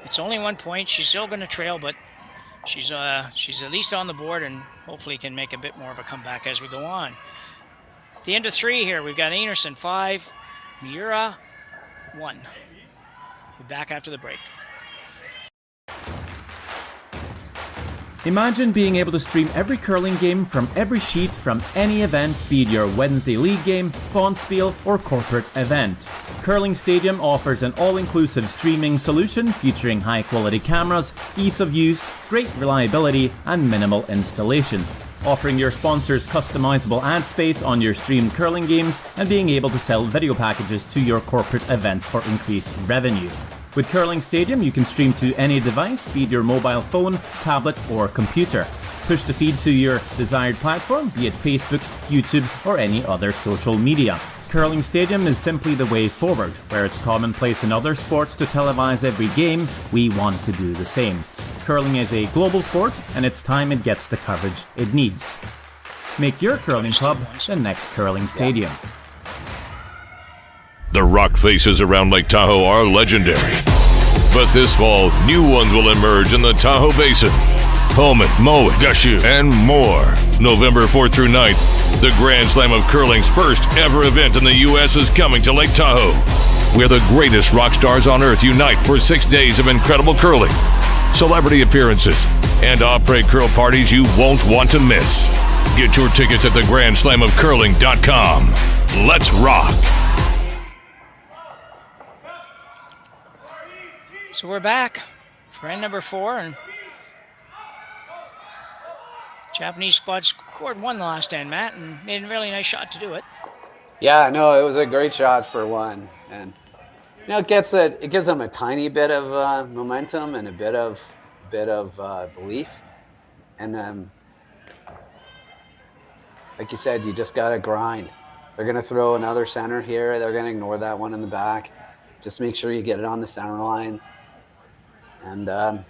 It's only 1 point. She's still going to trail, but she's at least on the board, and hopefully can make a bit more of a comeback as we go on. At the end of 3 here, we've got Einarson 5, Miura 1. We're back after the break. Imagine being able to stream every curling game from every sheet from any event, be it your Wednesday league game, bonspiel, or corporate event. Curling Stadium offers an all-inclusive streaming solution featuring high-quality cameras, ease of use, great reliability, and minimal installation. Offering your sponsors customizable ad space on your streamed curling games and being able to sell video packages to your corporate events for increased revenue. With Curling Stadium, you can stream to any device, be it your mobile phone, tablet, or computer. Push the feed to your desired platform, be it Facebook, YouTube, or any other social media. Curling Stadium is simply the way forward. Where it's commonplace in other sports to televise every game, we want to do the same. Curling is a global sport, and it's time it gets the coverage it needs. Make your curling club the next curling stadium. The rock faces around Lake Tahoe are legendary. But this fall, new ones will emerge in the Tahoe Basin. Pullman, Mowat, Gushu, and more. November 4th through 9th, the Grand Slam of Curling's first ever event in the U.S. is coming to Lake Tahoe, where the greatest rock stars on earth unite for 6 days of incredible curling, celebrity appearances, and après curl parties you won't want to miss. Get your tickets at thegrandslamofcurling.com. Let's rock! So we're back for end number 4, and Japanese squad scored one the last end, Matt, and made a really nice shot to do it. Yeah, no, it was a great shot for one, and it gives them a tiny bit of momentum and a bit of belief, and like you said, you just gotta grind. They're gonna throw another center here. They're gonna ignore that one in the back. Just make sure you get it on the center line, and then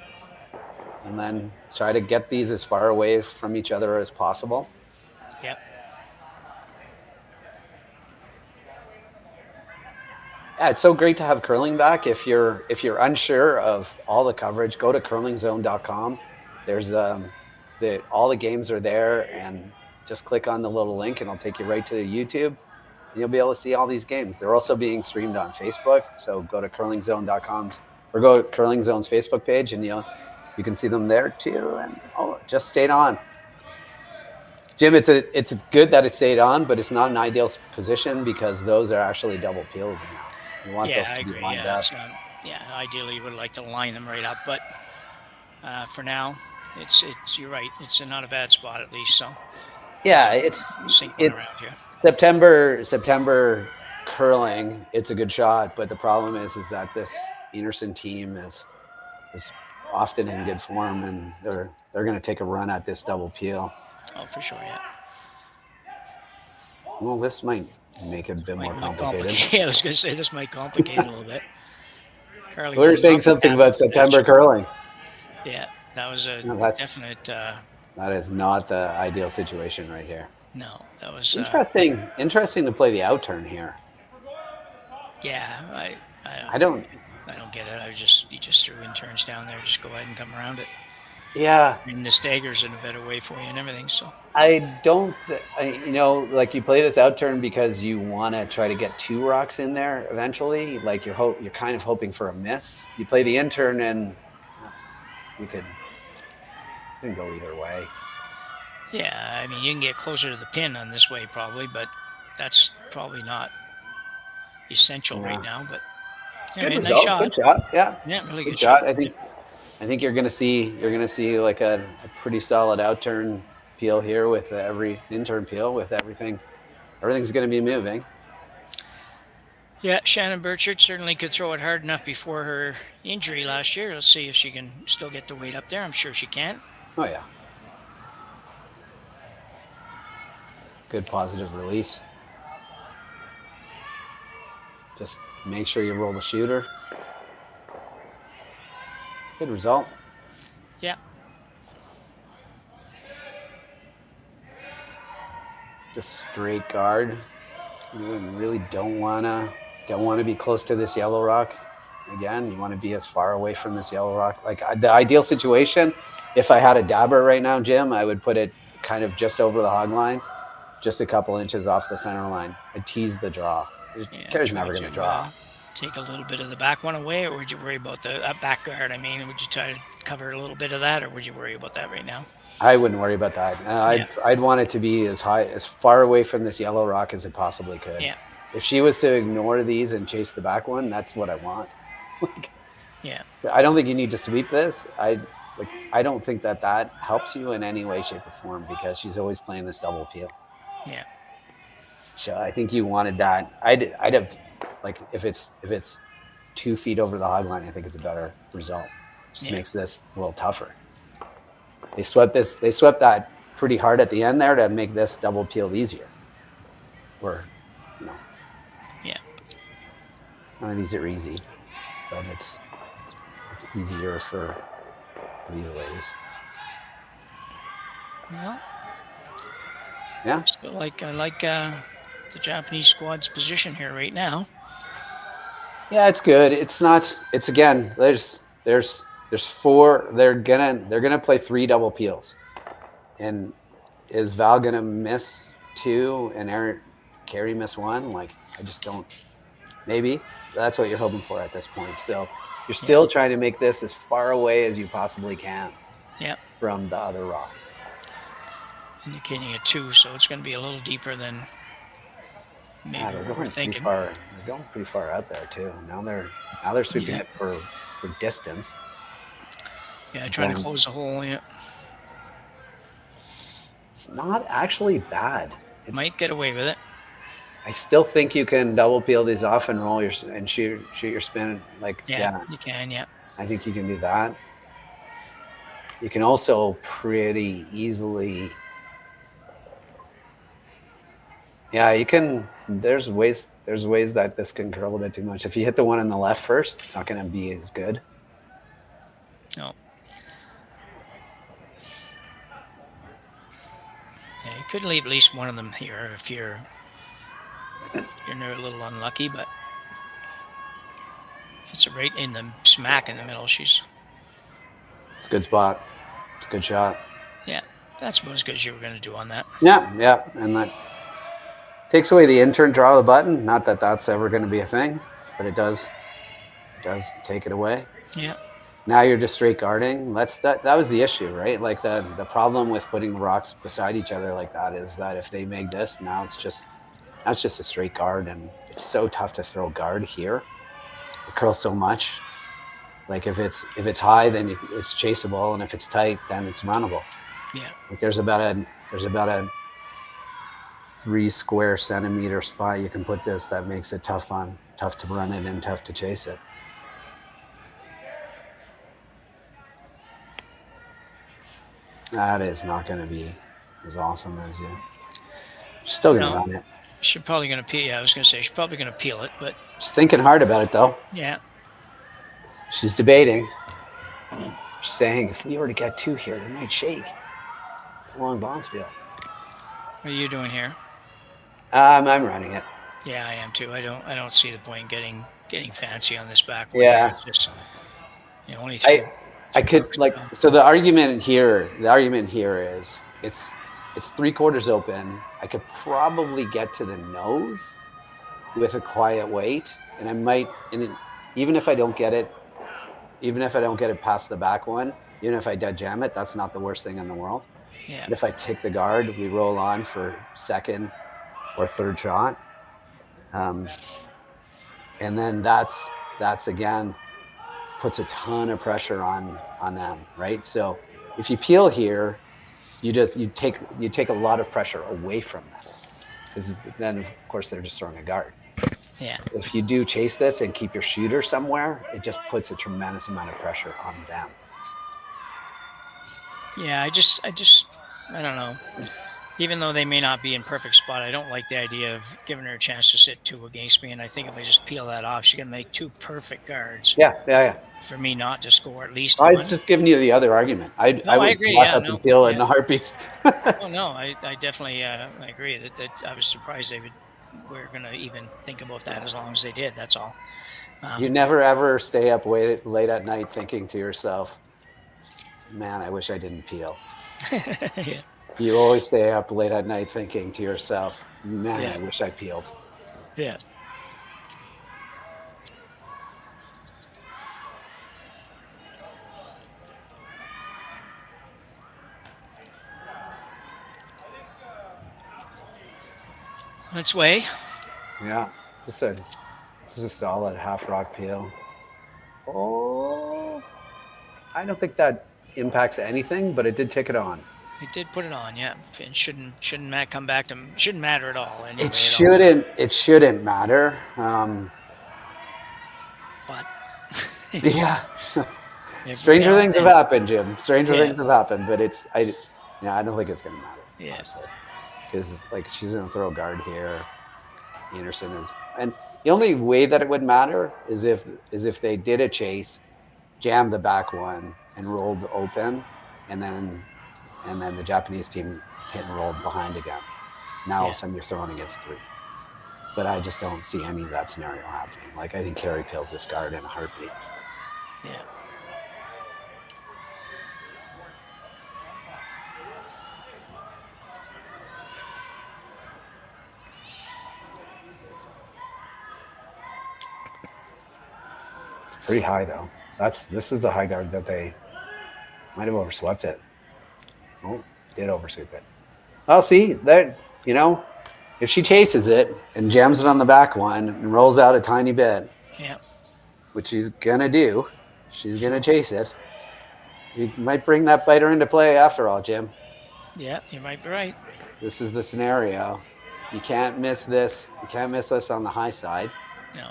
try to get these as far away from each other as possible. Yep. Yeah, it's so great to have curling back. If you're unsure of all the coverage, go to curlingzone.com. There's all the games are there, and just click on the little link and it'll take you right to YouTube, and you'll be able to see all these games. They're also being streamed on Facebook, so go to curlingzone.com or go to Curling Zone's Facebook page, and you can see them there too. And it just stayed on. Jim, it's good that it stayed on, but it's not an ideal position because those are actually double peeled now. You want those to be lined up. Ideally you would like to line them right up, but for now, it's you're right. It's not a bad spot at least. So yeah, it's September curling. It's a good shot, but the problem is that this Einarson team is often in good form, and they're going to take a run at this double peel. Oh, for sure, yeah. Well, this might make it a bit more complicated. Yeah, I was going to say this might complicate a little bit. We were saying something about September curling. Yeah, that was a definite. That is not the ideal situation right here. No, that was interesting. Interesting to play the outturn here. Yeah, I don't get it. You just threw in turns down there. Just go ahead and come around it. Yeah. And the stagger's in a better way for you and everything. So I don't, like you play this outturn because you want to try to get 2 rocks in there eventually. Like you're kind of hoping for a miss. You play the in-turn, and we can go either way. Yeah, I mean, you can get closer to the pin on this way probably, but that's probably not essential right now. But anyway, nice shot. Good shot. Yeah. Yeah, really good shot. shot. I think you're gonna see like a pretty solid outturn peel here with every in-turn peel with everything. Everything's gonna be moving. Yeah, Shannon Burchard certainly could throw it hard enough before her injury last year. Let's see if she can still get the weight up there. I'm sure she can. Oh yeah. Good positive release. Just make sure you roll the shooter. Good result. Yeah. Just straight guard. You really don't wanna be close to this yellow rock. Again, you want to be as far away from this yellow rock. Like the ideal situation, if I had a dabber right now, Jim, I would put it kind of just over the hog line, just a couple inches off the center line. I'd tease the draw. Kerri's never going to draw. Take a little bit of the back one away, or would you worry about the back guard? I mean, would you try to cover a little bit of that, or would you worry about that right now? I wouldn't worry about that. I'd want it to be as far away from this yellow rock as it possibly could. Yeah. If she was to ignore these and chase the back one, that's what I want. Yeah. So I don't think you need to sweep this. I don't think that helps you in any way, shape, or form because she's always playing this double peel. Yeah. So I think you wanted that. I'd have, like, if it's 2 feet over the hog line, I think it's a better result. Just makes this a little tougher. They swept that pretty hard at the end there to make this double peel easier. Yeah. None of these are easy, but it's easier these ladies. Well, Yeah. So I like the Japanese squad's position here right now. Yeah, it's good. It's not. It's again. There's 4. They're gonna play 3 double peels, and is Val gonna miss 2 and Kerri miss 1? Like, I just don't. Maybe that's what you're hoping for at this point. So you're still trying to make this as far away as you possibly can. Yeah. From the other rock. Indicating a 2, so it's going to be a little deeper than maybe we're thinking. They're going pretty far out there too. Now they're sweeping it for distance. Yeah, trying to close the hole. Yeah. It's not actually bad. Might get away with it. I still think you can double peel these off and roll and shoot your spin. Like, yeah, you can. Yeah. I think you can do that. You can also pretty easily. Yeah, you can. There's ways that this can curl a bit too much. If you hit the one on the left first, it's not going to be as good. No. Yeah, you could leave at least one of them here if you're a little unlucky, but it's right in the smack in the middle. It's a good spot. It's a good shot. Yeah, that's about as good as you were going to do on that. Yeah, and that takes away the intern draw of the button. Not that that's ever going to be a thing, but it does take it away. Yeah. Now you're just straight guarding. That was the issue, right? Like the problem with putting the rocks beside each other like that is that if they make this, now it's just a straight guard, and it's so tough to throw guard here. It curls so much. Like if it's high, then it's chaseable, and if it's tight, then it's runnable. Yeah. Like there's about a 3 square centimeter spot you can put this that makes it tough to run it and tough to chase it. That is not going to be as awesome as you. Still going to run it. She's probably going to peel. Yeah, I was going to say she's probably going to peel it, but she's thinking hard about it though. Yeah. She's debating. She's saying, if we were to get 2 here, they might shake. It's a long bounce field. What are you doing here? I'm running it. Yeah, I am too. I don't see the point in getting fancy on this back. Yeah. It's just only 3. I could so the argument here is it's 3/4 open. I could probably get to the nose with a quiet weight, and I might, even if I don't get it past the back one, even if I dead jam it, that's not the worst thing in the world. Yeah. But if I take the guard, we roll on for second or third shot, and then that's again puts a ton of pressure on them, right? So if you peel here, you take a lot of pressure away from them, because then of course they're just throwing a guard. Yeah. If you do chase this and keep your shooter somewhere, it just puts a tremendous amount of pressure on them. Yeah, I don't know. Even though they may not be in perfect spot, I don't like the idea of giving her a chance to sit 2 against me. And I think if I just peel that off, she's gonna make 2 perfect guards. Yeah. For me not to score at least. I was just giving you the other argument. I would agree. Walk up and peel it in a heartbeat. Oh no, I definitely I agree that I was surprised we're gonna even think about that as long as they did. That's all. You never ever stay up late at night thinking to yourself, "Man, I wish I didn't peel." Yeah. You always stay up late at night thinking to yourself, "Man, I wish I peeled." Yeah. On its way. Yeah. Just a solid half rock peel. Oh, I don't think that impacts anything, but it did tick it on. It did put it on, yeah. It shouldn't come back to shouldn't matter at all. Anyway, it shouldn't matter. But yeah. Stranger things have happened, Jim. Stranger things have happened, but I don't think it's gonna matter. Yeah. Honestly. Because she's gonna throw a guard here. Anderson is, and the only way that it would matter is if they did a chase, jam the back one, and rolled open, and then the Japanese team hit and rolled behind again. Now all of a sudden you're throwing against 3. But I just don't see any of that scenario happening. Like, I think Kerri peels this guard in a heartbeat. Yeah. It's pretty high though. This is the high guard that they might have overswept it. Oh, did oversweep it. Well, see, that, you know, if she chases it and jams it on the back one and rolls out a tiny bit, which she's gonna do, she's gonna chase it. You might bring that biter into play after all, Jim. Yeah, you might be right. This is the scenario. You can't miss this. You can't miss this on the high side. No.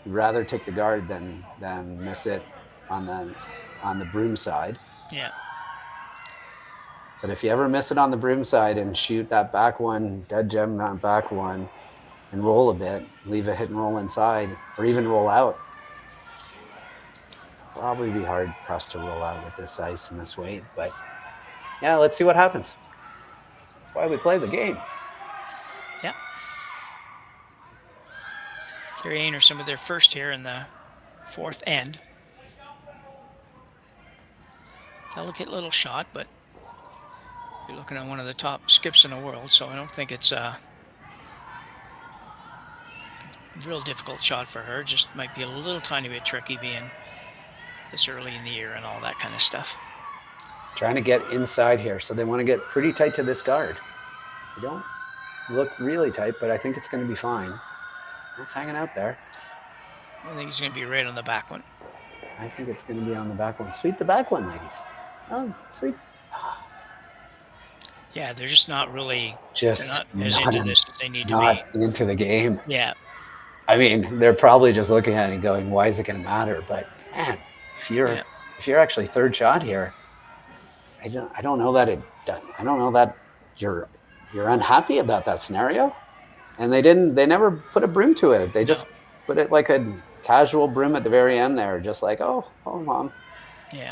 You'd rather take the guard than miss it on the broom side. Yeah. But if you ever miss it on the broom side and shoot that back one, dead gem that back one, and roll a bit, leave a hit and roll inside, or even roll out, probably be hard pressed to roll out with this ice and this weight. But yeah, let's see what happens. That's why we play the game. Yeah. Kerri Einarson with their first here in the 4th end. Delicate little shot, but you're looking at one of the top skips in the world, so I don't think it's a real difficult shot for her. Just might be a little tiny bit tricky being this early in the year and all that kind of stuff. Trying to get inside here, so they want to get pretty tight to this guard. They don't look really tight, but I think it's going to be fine. It's hanging out there. I think he's going to be right on the back one. I think it's going to be on the back one. Sweep the back one, ladies. Oh, sweet. Yeah, they're just not really Just they're not as into this as they need to not be. into the game. Yeah. I mean, they're probably just looking at it and going, "Why is it going to matter?" But man, if you're actually third shot here, I don't know that I don't know that you're unhappy about that scenario. And they never put a broom to it. They just put it like a casual broom at the very end there, just like, oh, mom. Yeah.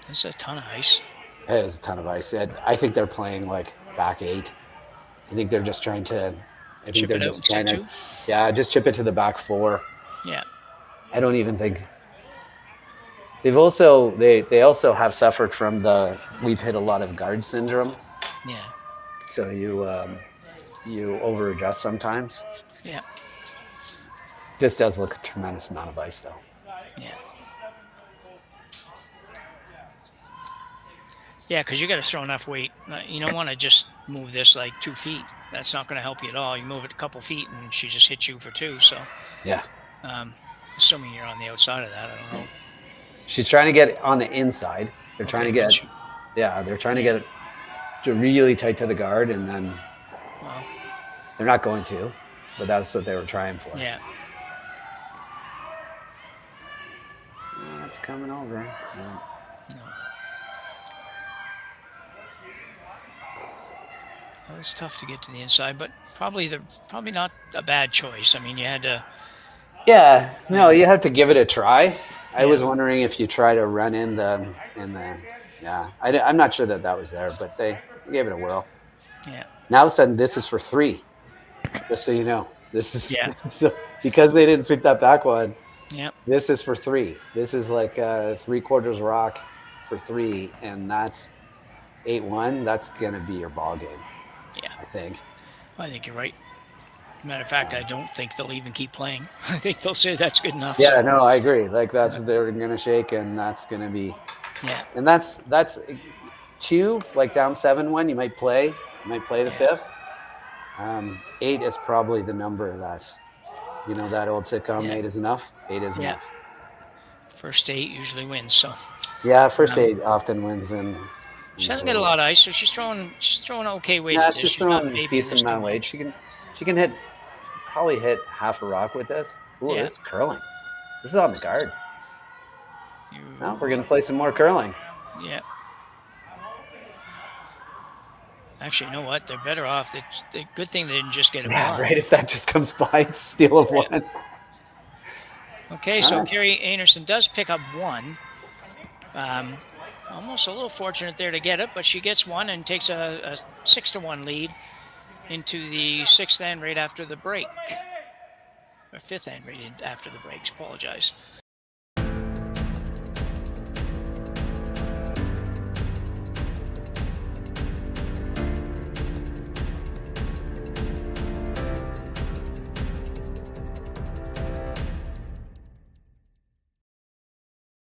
That's a ton of ice. It is a ton of ice. I think they're playing like back 8. I think they're just trying to chip it out instead too? Yeah, just chip it to the back 4. Yeah. I don't even think they also have suffered from we've hit a lot of guard syndrome. Yeah. So you over adjust sometimes. Yeah. This does look a tremendous amount of ice though. Yeah. Yeah, because you got to throw enough weight. You don't want to just move this like 2 feet. That's not going to help you at all. You move it a couple feet and she just hits you for 2. So yeah. Assuming you're on the outside of that, I don't know. She's trying to get on the inside. They're trying to get it really tight to the guard, and then they're not going to, but that's what they were trying for. Yeah. It's coming over. No. Well, it's tough to get to the inside, but probably not a bad choice. I mean, you had to. Yeah, no, you have to give it a try. I was wondering if you try to run in the. Yeah, I'm not sure that was there, but they gave it a whirl. Yeah. Now all of a sudden, this is for 3. Just so you know, this is so, because they didn't sweep that back one. Yeah. This is for 3. This is like 3/4 rock for 3, and that's 8-1. That's gonna be your ball game. Yeah. I think you're right. Matter of fact, I don't think they'll even keep playing. I think they'll say that's good enough. Yeah, no, I agree. Like they're gonna shake, and that's gonna be. Yeah. And that's 2, like down 7-1. You might play the 5th. 8 is probably the number that, that old sitcom. 8 is enough. 8 is enough. First 8 usually wins. So. Yeah, first 8 often wins, and she doesn't get a lot of ice, so she's throwing okay weight. Yeah, she's throwing a decent amount of weight. She can probably hit half a rock with this. Ooh, this is curling. This is on the guard. Now we're gonna play some more curling. Yeah. Actually, you know what? They're better off. It's a good thing they didn't just get it. Yeah, right. If that just comes by, steal of one. Okay, so Kerri Einarson does pick up 1. Almost a little fortunate there to get it, but she gets 1 and takes a 6-1 lead into the 6th end right after the break. Or 5th end right after the breaks, apologize.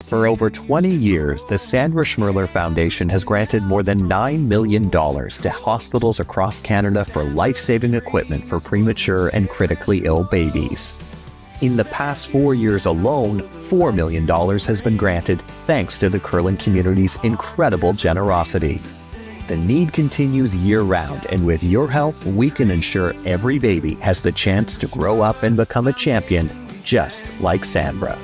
For over 20 years, the Sandra Schmirler Foundation has granted more than $9 million to hospitals across Canada for life-saving equipment for premature and critically ill babies. In the past 4 years alone, $4 million has been granted thanks to the curling community's incredible generosity. The need continues year-round, and with your help, we can ensure every baby has the chance to grow up and become a champion, just like Sandra.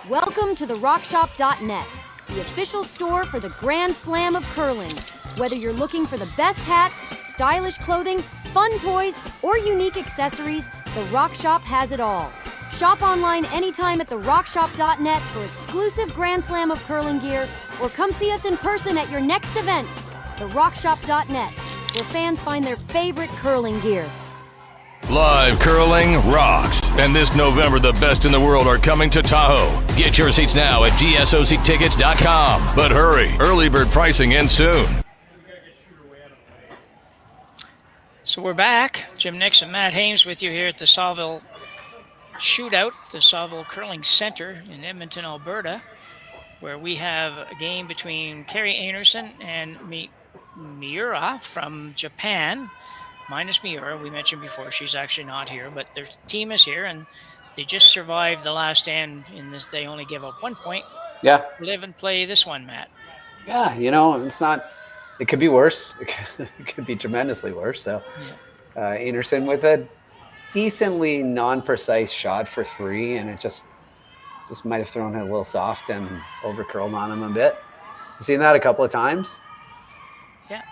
Welcome to the RockShop.net, the official store for the Grand Slam of curling. Whether you're looking for the best hats, stylish clothing, fun toys, or unique accessories, the Rock Shop has it all. Shop online anytime at the RockShop.net for exclusive Grand Slam of curling gear, or come see us in person at your next event. The RockShop.net, where fans find their favorite curling gear. Live curling rocks. And this November, the best in the world are coming to Tahoe. Get your seats now at gsoctickets.com. But hurry, early bird pricing ends soon. So we're back. Jim Nix and Matt Hames with you here at the Saville Shootout, the Saville Curling Center in Edmonton, Alberta, where we have a game between Kerri Einarson and Miura from Japan. Minus Miura, we mentioned before, she's actually not here, but their team is here, and they just survived the last end in this. They only give up 1 point. Yeah. Live and play this one, Matt. Yeah, it's not, it could be worse. It could be tremendously worse. So Einarson with a decently non-precise shot for 3, and it just might have thrown it a little soft and over-curled on him a bit. You've seen that a couple of times. Yeah.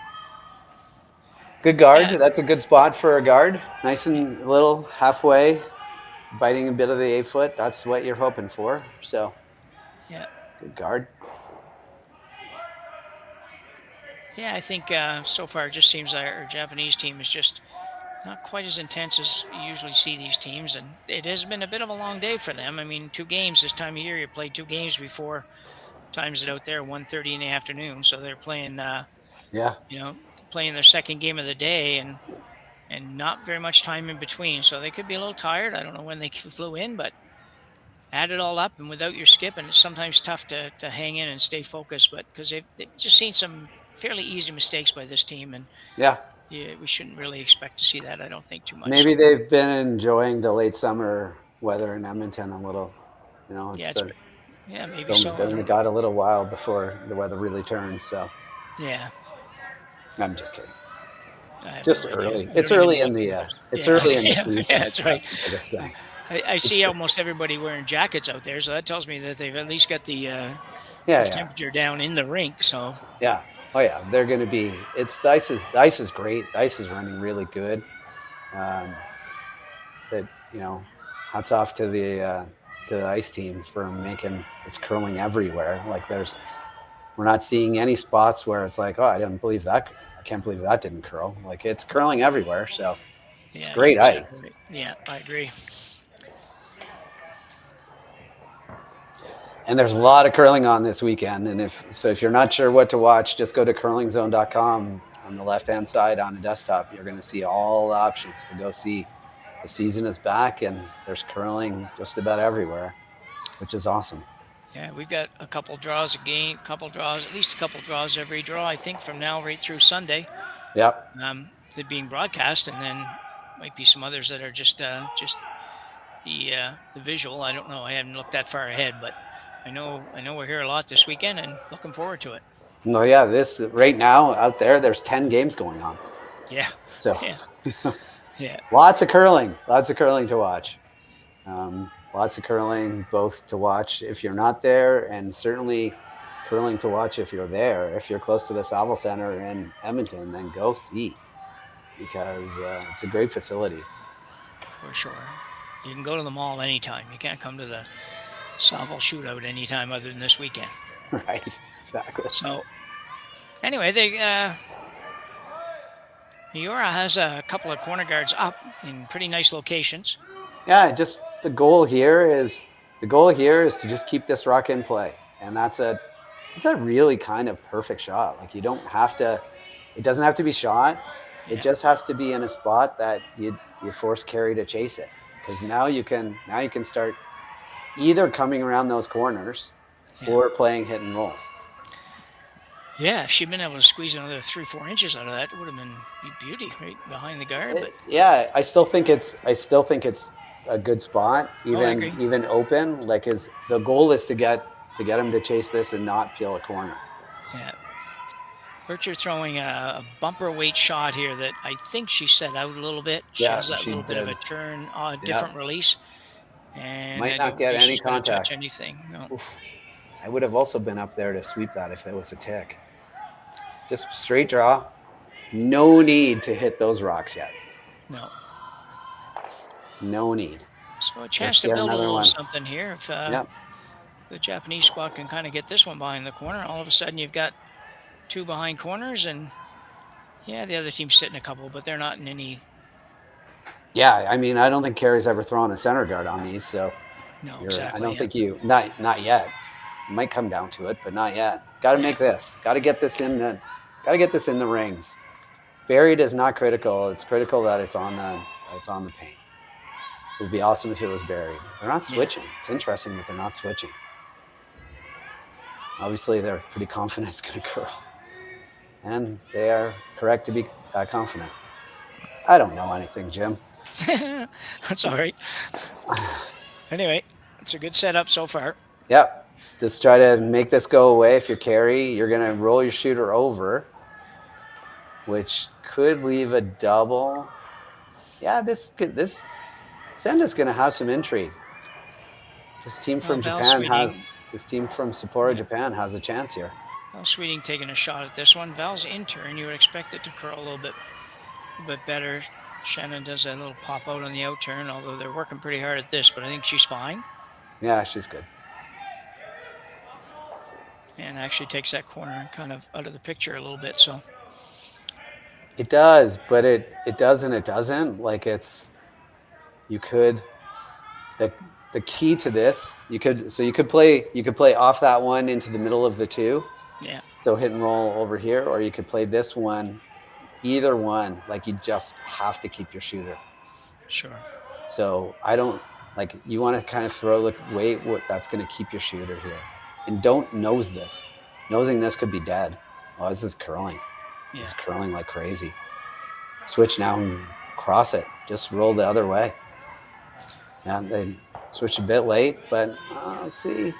Good guard. Yeah. That's a good spot for a guard. Nice and little halfway, biting a bit of the 8-foot. That's what you're hoping for. So, yeah, good guard. Yeah, I think so far it just seems our Japanese team is just not quite as intense as you usually see these teams, and it has been a bit of a long day for them. I mean, 2 games this time of year. You played 2 games before. Times it out there 1:30 in the afternoon, so they're playing. Playing their second game of the day, and not very much time in between, so they could be a little tired. I don't know when they flew in, but add it all up, and without your skip, and it's sometimes tough to hang in and stay focused. But because they've just seen some fairly easy mistakes by this team, and we shouldn't really expect to see that. I don't think too much. Maybe they've been enjoying the late summer weather in Edmonton a little. Maybe so. They got a little while before the weather really turns. So yeah. I'm just kidding. Just early. It's early in the. It's early in the season. Yeah, that's right. I see almost everybody wearing jackets out there, so that tells me that they've at least got the temperature down in the rink. So yeah, oh yeah, they're going to be. The ice is great. The ice is running really good. Hats off to the ice team for making it's curling everywhere. Like we're not seeing any spots where it's like, oh, I can't believe that didn't curl. Like it's curling everywhere. So it's great ice. Yeah, I agree. And there's a lot of curling on this weekend. And if you're not sure what to watch, just go to curlingzone.com. On the left-hand side on the desktop, you're going to see all the options to go see. The season is back, and there's curling just about everywhere, which is awesome. Yeah, we've got a couple draws at least a couple draws every draw, I think, from now right through Sunday. Yep. They're being broadcast, and then might be some others that are just the visual. I don't know. I haven't looked that far ahead, but I know we're here a lot this weekend and looking forward to it. No, yeah, this right now out there's 10 games going on. Yeah. So Yeah. Yeah. lots of curling to watch. Lots of curling both to watch if you're not there, and certainly curling to watch if you're there. If you're close to the Saville Center in Edmonton, then go see, because it's a great facility. For sure. You can go to the mall anytime. You can't come to the Saville Shootout anytime other than this weekend. Right, exactly. So, anyway, Miura has a couple of corner guards up in pretty nice locations. Yeah, just the goal here is to just keep this rock in play, and it's a really kind of perfect shot. Like, you don't have to. It doesn't have to be shot. It just has to be in a spot that you force Kerri to chase it, because now you can start either coming around those corners or playing hit and rolls. Yeah, if she'd been able to squeeze another 3-4 inches out of that, it would have been beauty right behind the guard. But yeah, I still think it's a good spot, even open. Like, the goal is to get him to chase this and not peel a corner. Yeah. Bircher throwing a bumper weight shot here that I think she set out a little bit. She has that little bit of a turn, different release. And might not get any contact. Touch anything. No. Oof. I would have also been up there to sweep that if it was a tick. Just straight draw. No need to hit those rocks yet. No. No need. So a chance to build a little something here. If the Japanese squad can kind of get this one behind the corner, all of a sudden you've got 2 behind corners, and the other team's sitting a couple, but they're not in any. Yeah, I mean, I don't think Kerri's ever thrown a center guard on these, so no, exactly. I don't think not yet. It might come down to it, but not yet. Got to make this. Got to get this in the. Got to get this in the rings. Buried is not critical. It's critical that it's on the paint. It would be awesome if it was buried. They're not switching. It's interesting that they're not switching. Obviously, they're pretty confident it's going to curl. And they are correct to be confident. I don't know anything, Jim. That's all right. Anyway, it's a good setup so far. Yep. Just try to make this go away. If you're Kerri, you're going to roll your shooter over, which could leave a double. Yeah, this Senda's going to have some intrigue. This team from this team from Sapporo, Japan has a chance here. Val Sweeting taking a shot at this one. Val's in turn. You would expect it to curl a little bit better. Shannon does a little pop out on the out turn, although they're working pretty hard at this, but I think she's fine. Yeah, she's good. And actually takes that corner kind of out of the picture a little bit. So it does, but it does and it doesn't. Like, you could the key to this, you could play off that one into the middle of the 2. Yeah. So hit and roll over here, or you could play this one. Either one, like, you just have to keep your shooter. Sure. So you want to kind of throw the weight that's going to keep your shooter here. And don't nose this. Nosing this could be dead. Oh, this is curling. Yeah. It's curling like crazy. Switch now and cross it. Just roll the other way. Yeah, they switched a bit late, but let's see.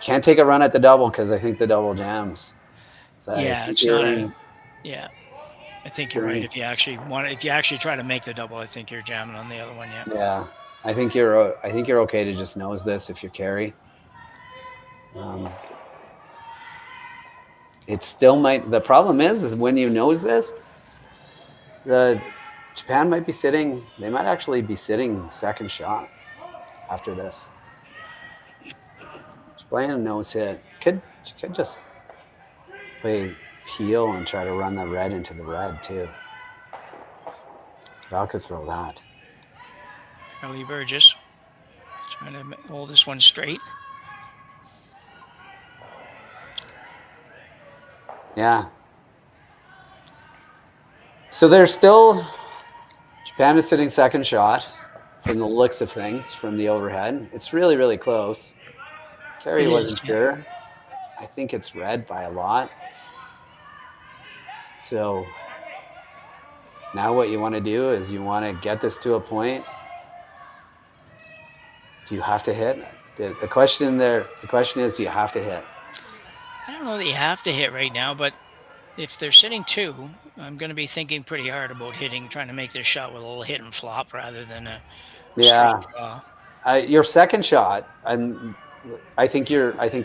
Can't take a run at the double because I think the double jams. So yeah, it's not. Yeah, I think you're right. If you actually try to make the double, I think you're jamming on the other one. Yeah. Yeah, I think you're okay to just nose this if you're Kerri. It still might. The problem is when you nose this, Japan might be sitting. They might actually be sitting second shot after this. Just playing a nose hit. Could just play peel and try to run the red into the red too. Val could throw that. Carly Burgess trying to hold this one straight. Yeah. So there's still, Japan is sitting second shot from the looks of things from the overhead. It's really, really close. Kerri wasn't sure. I think it's red by a lot. So Now what you want to do is you want to get this to a point. Do you have to hit? The question is, do you have to hit? I don't know that you have to hit right now, but if they're sitting 2, I'm going to be thinking pretty hard about trying to make this shot with a little hit and flop rather than a straight draw. Your second shot, I think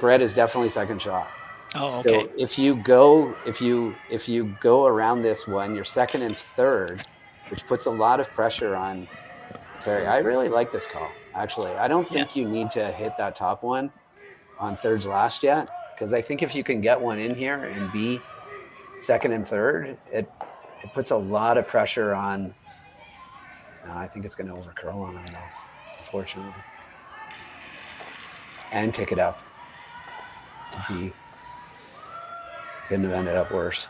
red is definitely second shot. Oh, okay. So if you go around this one, you're second and third, which puts a lot of pressure on Kerri. I really like this call, actually. I don't think you need to hit that top one on thirds last yet, because I think if you can get one in here and be second and third, it puts a lot of pressure on. No, I think it's going to overcurl on him, though, unfortunately, and tick it up to B. Couldn't have ended up worse.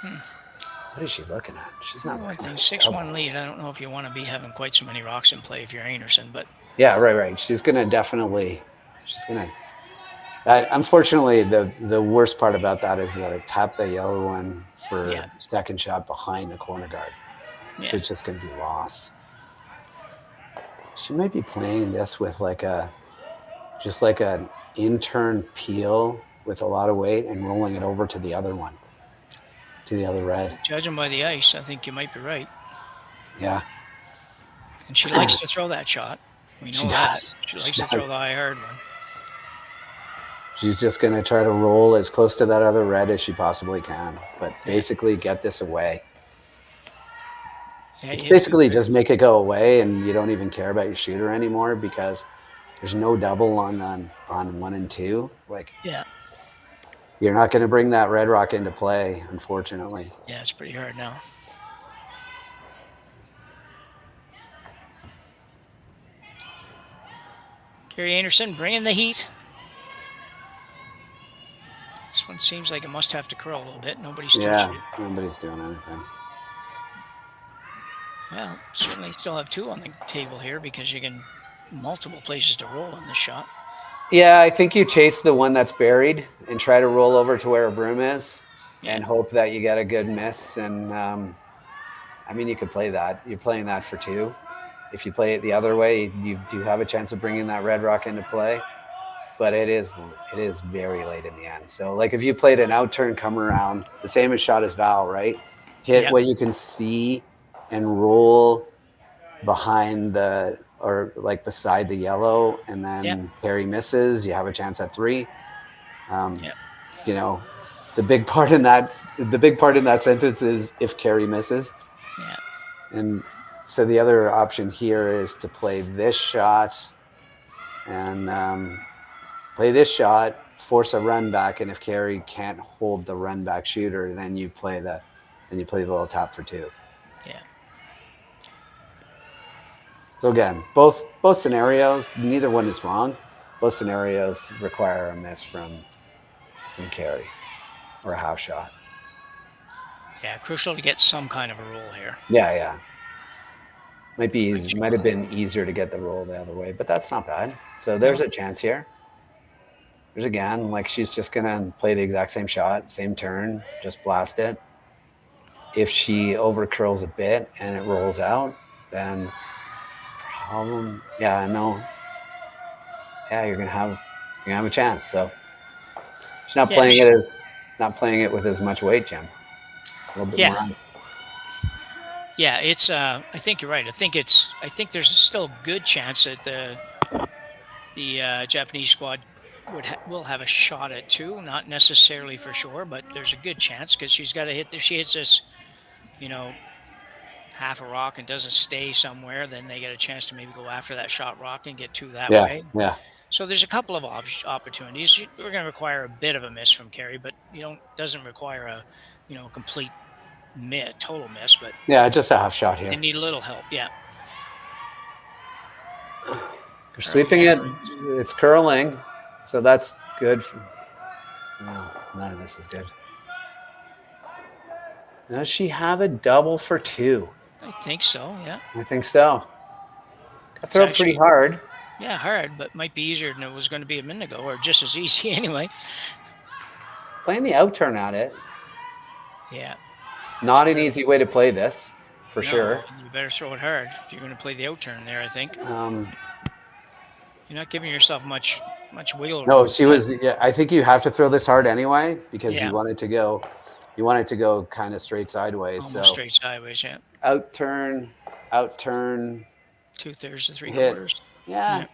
What is she looking at? She's not looking at 6-1 lead. I don't know if you want to be having quite so many rocks in play if you're Einarson, but yeah, right. She's gonna definitely. Unfortunately, the worst part about that is that I tapped the yellow one for second shot behind the corner guard, so it's just gonna be lost. She might be playing this with just like an intern peel with a lot of weight and rolling it over to the other one, to the other red. Judging by the ice, I think you might be right. Yeah. And she likes to throw that shot. We know that. She likes to throw the high hard one. She's just going to try to roll as close to that other red as she possibly can, but basically get this away. It's basically just make it go away, and you don't even care about your shooter anymore because there's no double on 1 and 2. You're not going to bring that red rock into play, unfortunately. Yeah, it's pretty hard now. Kerri Einarson bringing the heat. This one seems like it must have to curl a little bit. Nobody's touched it. Nobody's doing anything. Well, certainly still have 2 on the table here because you can multiple places to roll on this shot. Yeah, I think you chase the one that's buried and try to roll over to where a broom is and hope that you get a good miss. And you could play that. You're playing that for 2. If you play it the other way, you do have a chance of bringing that red rock into play. But it is very late in the end. So if you played an out turn, come around, the same as shot as Val, right? Hit what you can see and roll behind beside the yellow, and then Kerri misses. You have a chance at 3. The big part in that sentence is if Kerri misses. Yeah. And so the other option here is to play this shot and force a run back, and if Kerri can't hold the run back shooter, then you play the little tap for 2. Yeah. So again, both scenarios, neither one is wrong. Both scenarios require a miss from Kerri or a half shot. Yeah, crucial to get some kind of a roll here. Yeah. Might have been easier to get the roll the other way, but that's not bad. So there's a chance here. There's again, she's just gonna play the exact same shot, same turn, just blast it. If she overcurls a bit and it rolls out, then problem. Yeah, no. Yeah, you're gonna have a chance. So she's not playing it with as much weight, Jim. A little bit more. Yeah, it's. I think you're right. I think there's still a good chance that the Japanese squad will have a shot at 2. Not necessarily for sure, but there's a good chance because she's got to hit. If she hits this, half a rock and doesn't stay somewhere, then they get a chance to maybe go after that shot rock and get 2 that way. Yeah. So there's a couple of opportunities. We're going to require a bit of a miss from Kerri, but doesn't require a complete total miss. But just a half shot here. They need a little help. Yeah. You're sweeping it. It's curling, so that's good. No, none of this is good. Does she have a double for 2? I think so, yeah. I think so. I throw it pretty hard. Yeah, hard, but might be easier than it was going to be a minute ago, or just as easy anyway. Playing the out turn at it Yeah. Not an easy way to play this, for sure. You better throw it hard if you're going to play the out turn there, I think. You're not giving yourself much wiggle room. No, she was. Yeah, I think you have to throw this hard anyway because you want it to go. You want it to go kind of straight sideways. Almost straight sideways, yeah. Out turn. 2/3 to 3/4. Yeah.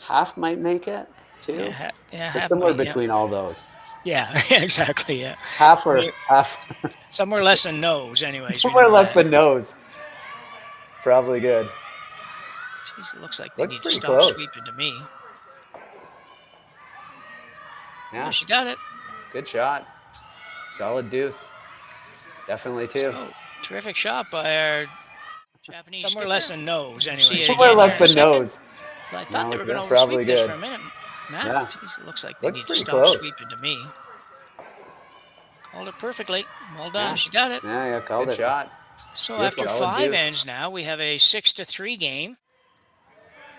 Half might make it too. Yeah, half. Somewhere between all those. Yeah, exactly. Yeah. Half or half. Somewhere less than nose, anyways. Somewhere less than nose. Probably good. Jeez, it looks like they need to stop sweeping to me. Yeah, she got it. Good shot. Solid deuce. Definitely too. So, terrific shot by our Japanese. Somewhere less than nose, anyway. Somewhere less than nose. I thought they were going to oversweep this for a minute. Nah, geez, it looks like they need to stop sweeping to me. Called it perfectly. Well done. Yeah. She got it. Yeah, called it. Shot. So after 5 ends now, we have a 6-3 game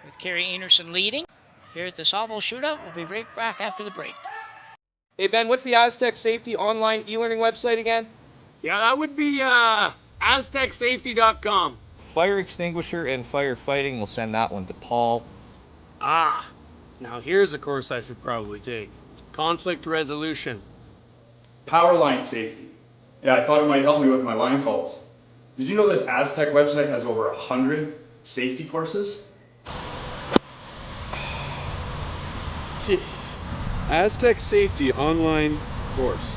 with Kerri Einarson leading here at the Saville Shootout. We'll be right back after the break. Hey, Ben, what's the Aztec Safety online e-learning website again? Yeah, that would be aztecsafety.com. Fire extinguisher and firefighting, we'll send that one to Paul. Now here's a course I should probably take. Conflict resolution. Power line safety. Yeah, I thought it might help me with my line calls. Did you know this Aztec website has over 100 safety courses? Jeez. Aztec Safety online course.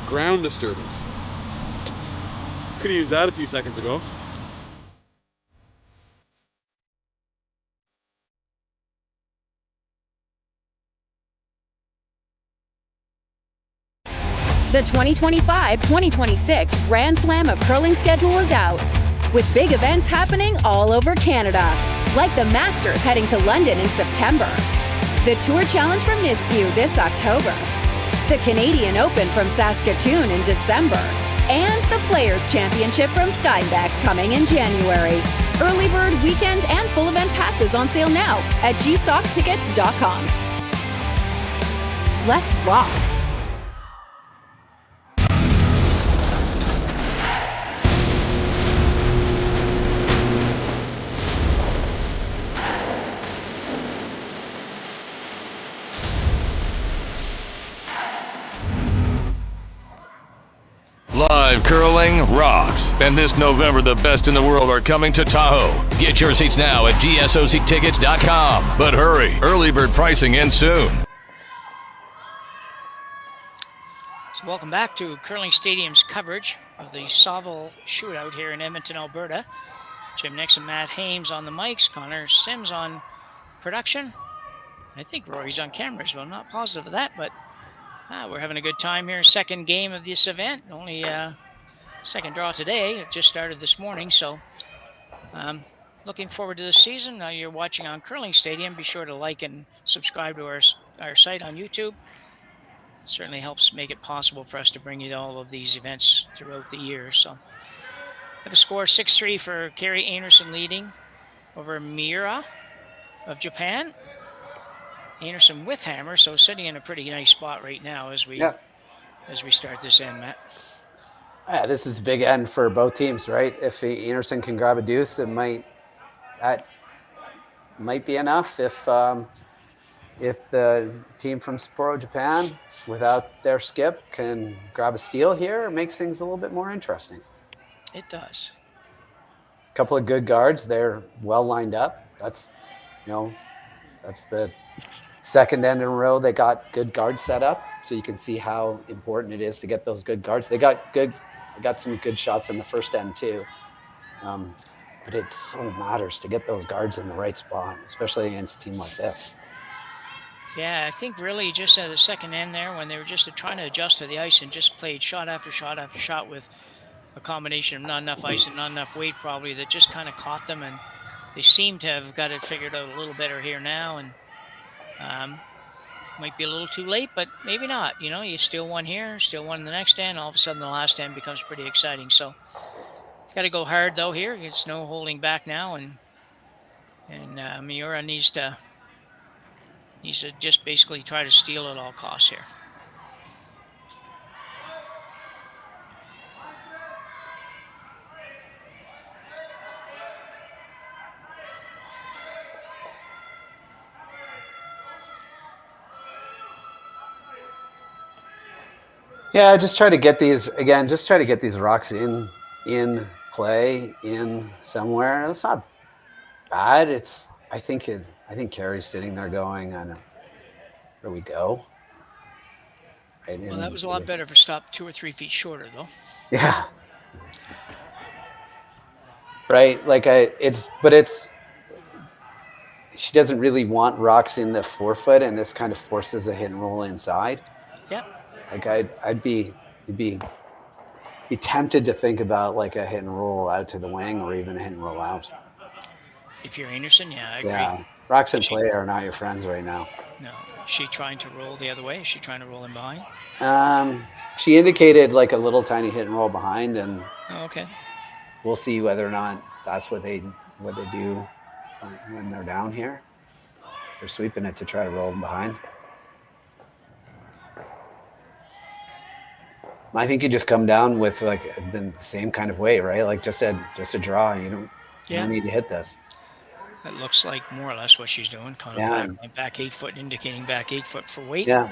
Ground disturbance. Could have used that a few seconds ago. The 2025-2026 Grand Slam of Curling schedule is out, with big events happening all over Canada, like the Masters heading to London in September, the Tour Challenge from Nisku this October, the Canadian Open from Saskatoon in December, and the Players' Championship from Steinbeck coming in January. Early bird weekend and full event passes on sale now at gsoctickets.com. Let's rock! Live curling rocks. And this November, the best in the world are coming to Tahoe. Get your seats now at gsoctickets.com. But hurry, early bird pricing ends soon. So welcome back to Curling Stadium's coverage of the Saville Shootout here in Edmonton, Alberta. Jim Nixon, Matt Hames on the mics, Connor Sims on production. I think Rory's on camera as well. I'm not positive of that, but we're having a good time here. Second game of this event. Only second draw today. It just started this morning, so looking forward to this season. Now you're watching on Curling Stadium. Be sure to like and subscribe to our site on YouTube. It certainly helps make it possible for us to bring you all of these events throughout the year. So have a score 6-3 for Kerri Einarson leading over Miura of Japan. Einarson with hammer, so sitting in a pretty nice spot right now as we start this end, Matt. Yeah, this is a big end for both teams, right? If Einarson can grab a deuce, that might be enough. If the team from Sapporo, Japan, without their skip, can grab a steal here, it makes things a little bit more interesting. It does. A couple of good guards. They're well lined up. That's the second end in a row they got good guards set up, so you can see how important it is to get those good guards. They got some good shots in the first end too, but it so matters to get those guards in the right spot, especially against a team like this. Yeah, I think really just at the second end there, when they were just trying to adjust to the ice and just played shot after shot after shot with a combination of not enough ice and not enough weight probably, that just kind of caught them, and they seem to have got it figured out a little better here now, and might be a little too late, but maybe not. You know, you steal one here, steal one in the next end, all of a sudden the last end becomes pretty exciting. So it's got to go hard though here. It's no holding back now, and Miura needs to just basically try to steal at all costs here. Yeah, just try to get these again. Just try to get these rocks in play in somewhere. That's not bad. I think Kerri's sitting there going, I know where we go. Right Well, that in, was a lot better for stop 2 or 3 feet shorter, though. yeah. Right, like she doesn't really want rocks in the 4-foot, and this kind of forces a hit and roll inside. Yeah. Like I'd be tempted to think about like a hit and roll out to the wing, or even a hit and roll out. If you're Einarson, yeah, I agree. Yeah, rocks in play are not your friends right now. No. Is she trying to roll the other way? Is she trying to roll in behind? She indicated like a little tiny hit and roll behind, and okay. We'll see whether or not that's what they do when they're down here. They're sweeping it to try to roll them behind. I think you just come down with like the same kind of way, right? Like just a draw. You don't need to hit this. That looks like more or less what she's doing. Kind of back 8 foot, indicating back 8 foot for weight. Yeah.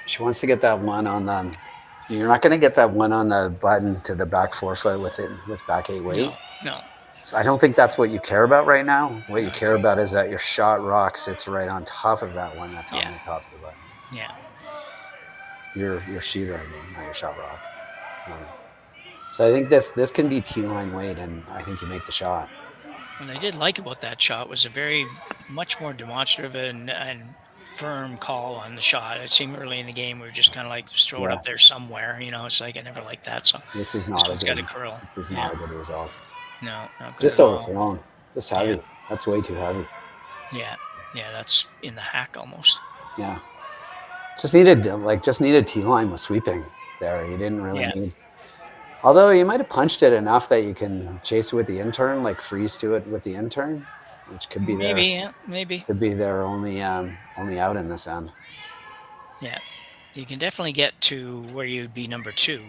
She wants to get that one on the. You're not going to get that one on the button to the back 4-foot with back 8 weight. No. So I don't think that's what you care about right now. What you care about is that your shot rock sits right on top of that one that's on the top of the button. Yeah. Your shooter, I mean, not your shot rock. So I think this can be T-line weight, and I think you make the shot. What I did like about that shot was a very much more demonstrative and firm call on the shot. It seemed early in the game we were just kind of like just throw it up there somewhere. It's like I never liked that. So this is not got a curl. This is not a good result. No, not good just at all. overthrown. Just heavy. Yeah. That's way too heavy. Yeah, that's in the hack almost. Yeah, just needed T-line with sweeping there. You didn't really need. Although you might have punched it enough that you can chase it with the intern, like freeze to it with the intern, which could be maybe could be their only out in this end. Yeah, you can definitely get to where you'd be number 2,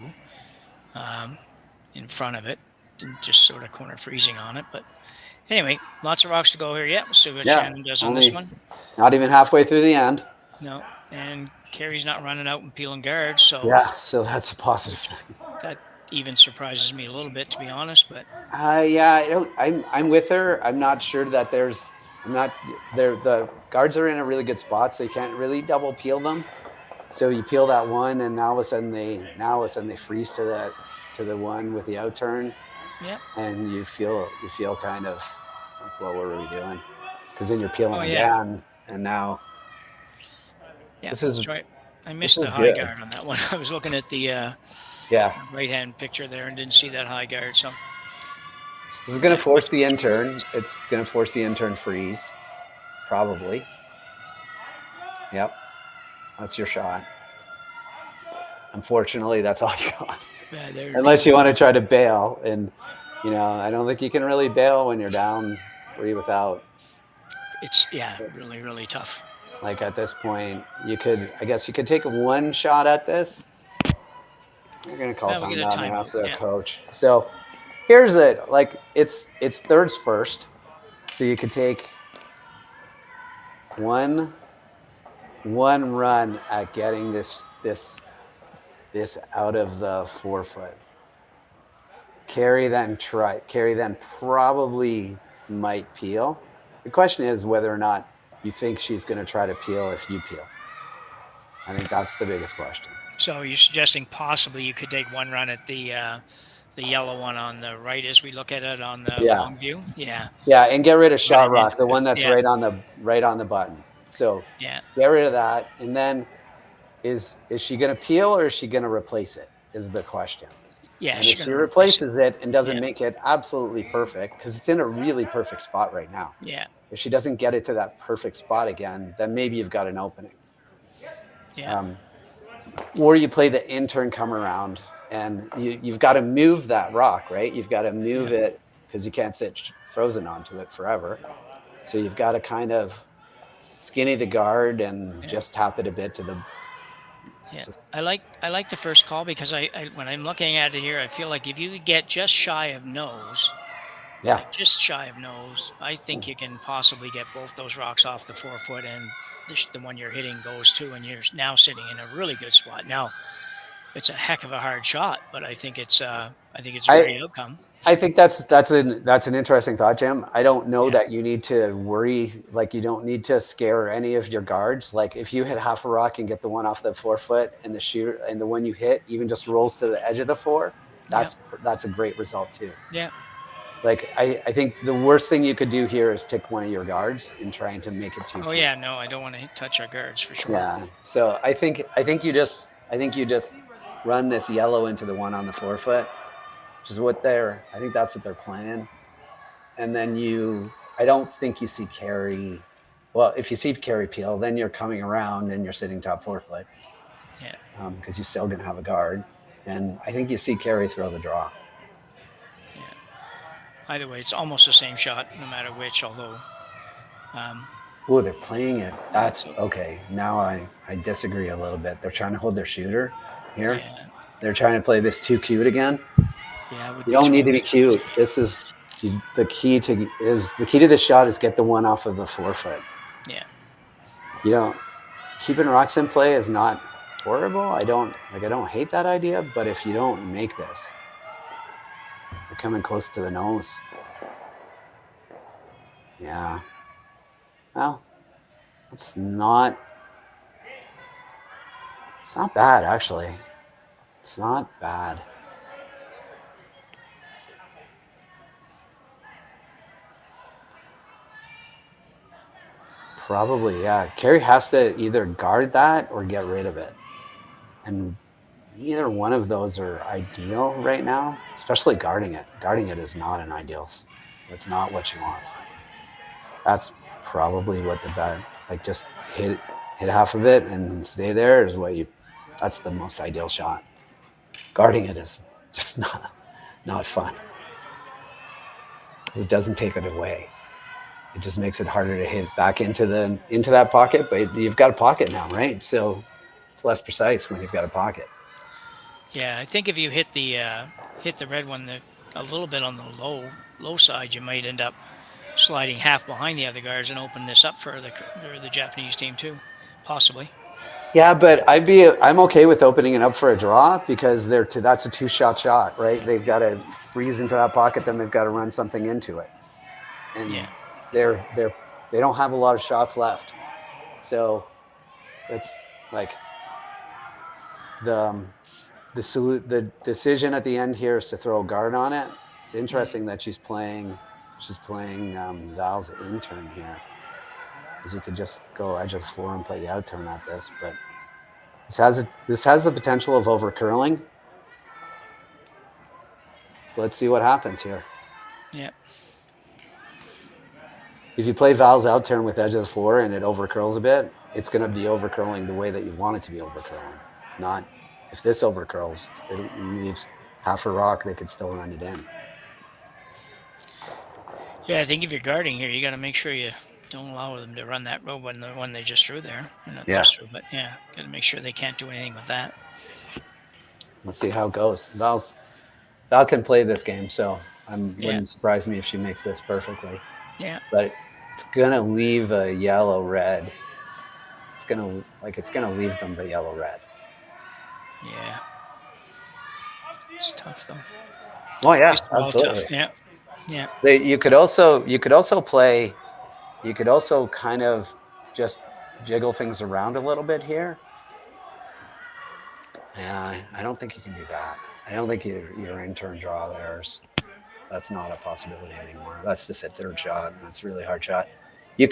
in front of it, and just sort of corner freezing on it. But anyway, lots of rocks to go here. Yeah, we'll see what Shannon does on this one. Not even halfway through the end. No, and Kerri's not running out and peeling guard, so so that's a positive thing. That even surprises me a little bit, to be honest. But I'm with her. I'm not sure that the guards are in a really good spot, so you can't really double peel them. So you peel that one, and now all of a sudden they freeze to the one with the out turn. Yeah. And you feel kind of like, well, what were we doing? Because then you're peeling again, and now. Yeah, that's right. I missed the high guard on that one. I was looking at the right-hand picture there and didn't see that high guard. So this is going to force the intern. It's going to force the intern freeze, probably. Yep, that's your shot. Unfortunately, that's all you got. Unless you want to try to bail, and I don't think you can really bail when you're down 3 without. It's really, really tough. Like at this point, you could take one shot at this. You're gonna call timeout and ask their coach. So here's it. Like it's thirds first, so you could take one run at getting this out of the 4-foot. Kerri then probably might peel. The question is whether or not you think she's going to try to peel if you peel. I think that's the biggest question. So you're suggesting possibly you could take one run at the yellow one on the right as we look at it on the long view? Yeah. Yeah, and get rid of shot rock, the one that's right on the button. So get rid of that, and then is she going to peel or is she going to replace it is the question. Yeah, and if she replaces it and doesn't make it absolutely perfect, because it's in a really perfect spot right now. Yeah. If she doesn't get it to that perfect spot again, then maybe you've got an opening. Yeah. Or you play the intern come around, and you've got to move that rock, right? You've got to move it because you can't sit frozen onto it forever. So you've got to kind of skinny the guard and just tap it a bit to the. Yeah, I like the first call because I when I'm looking at it here, I feel like if you get just shy of nose. Yeah. Just shy of nose, I think you can possibly get both those rocks off the 4-foot and the one you're hitting goes to, and you're now sitting in a really good spot. Now, it's a heck of a hard shot, but I think it's a great outcome. I think that's an interesting thought, Jim. I don't know that you need to worry, like you don't need to scare any of your guards. Like if you hit half a rock and get the one off the 4-foot and the shooter and the one you hit even just rolls to the edge of the 4, that's a great result too. Yeah. Like I think the worst thing you could do here is tick one of your guards and trying to make it too. Oh yeah, no, I don't want to touch our guards for sure. Yeah. So I think you just run this yellow into the one on the 4-foot, which is I think that's what they're playing. And then I don't think you see Kerri. Well, if you see Kerri peel, then you're coming around and you're sitting top 4-foot. Yeah. Because you're still gonna have a guard, and I think you see Kerri throw the draw. Either way, it's almost the same shot, no matter which, although... Oh, they're playing it. That's okay. Now I disagree a little bit. They're trying to hold their shooter here. Yeah. They're trying to play this too cute again. Yeah, you don't need to be cute. This is the key to this shot is get the one off of the 4-foot. Yeah. Keeping rocks in play is not horrible. I don't hate that idea, but if you don't make this, you're coming close to the nose. Yeah. Well, it's not bad, actually. It's not bad. Probably, yeah. Kerri has to either guard that or get rid of it. And neither one of those are ideal right now, especially guarding it. Guarding it is not an ideal. It's not what she wants. That's probably what the bet, like just hit half of it and stay there is that's the most ideal shot. Guarding it is just not fun. Because it doesn't take it away. It just makes it harder to hit back into that pocket, but you've got a pocket now, right? So it's less precise when you've got a pocket. Yeah, I think if you hit the red one a little bit on the low side, you might end up sliding half behind the other guards and open this up for the Japanese team too, possibly. Yeah, but I'm okay with opening it up for a draw because that's a 2-shot, right? They've got to freeze into that pocket, then they've got to run something into it, and they don't have a lot of shots left, so it's like the decision at the end here is to throw a guard on it. It's interesting that she's playing Val's intern here, because you could just go edge of the 4 and play the out turn at this, but this has the potential of over curling. So let's see what happens here. Yeah. If you play Val's out turn with edge of the 4 and it over curls a bit, it's going to be over curling the way that you want it to be over curling. Not if this over curls, it leaves half a rock, they could still run it in. Yeah, I think if you're guarding here, you got to make sure you don't allow them to run that road when the one they just threw there. Just threw, but yeah, got to make sure they can't do anything with that. Let's see how it goes. Val can play this game, so wouldn't surprise me if she makes this perfectly. Yeah. But it's gonna leave a yellow-red. It's gonna leave them the yellow-red. Yeah. It's tough though. Oh yeah, it's absolutely. Tough. Yeah. Yeah. You could also kind of just jiggle things around a little bit here. And I don't think you can do that. I don't think your intern draw there's. That's not a possibility anymore. That's just a third shot. That's a really hard shot. You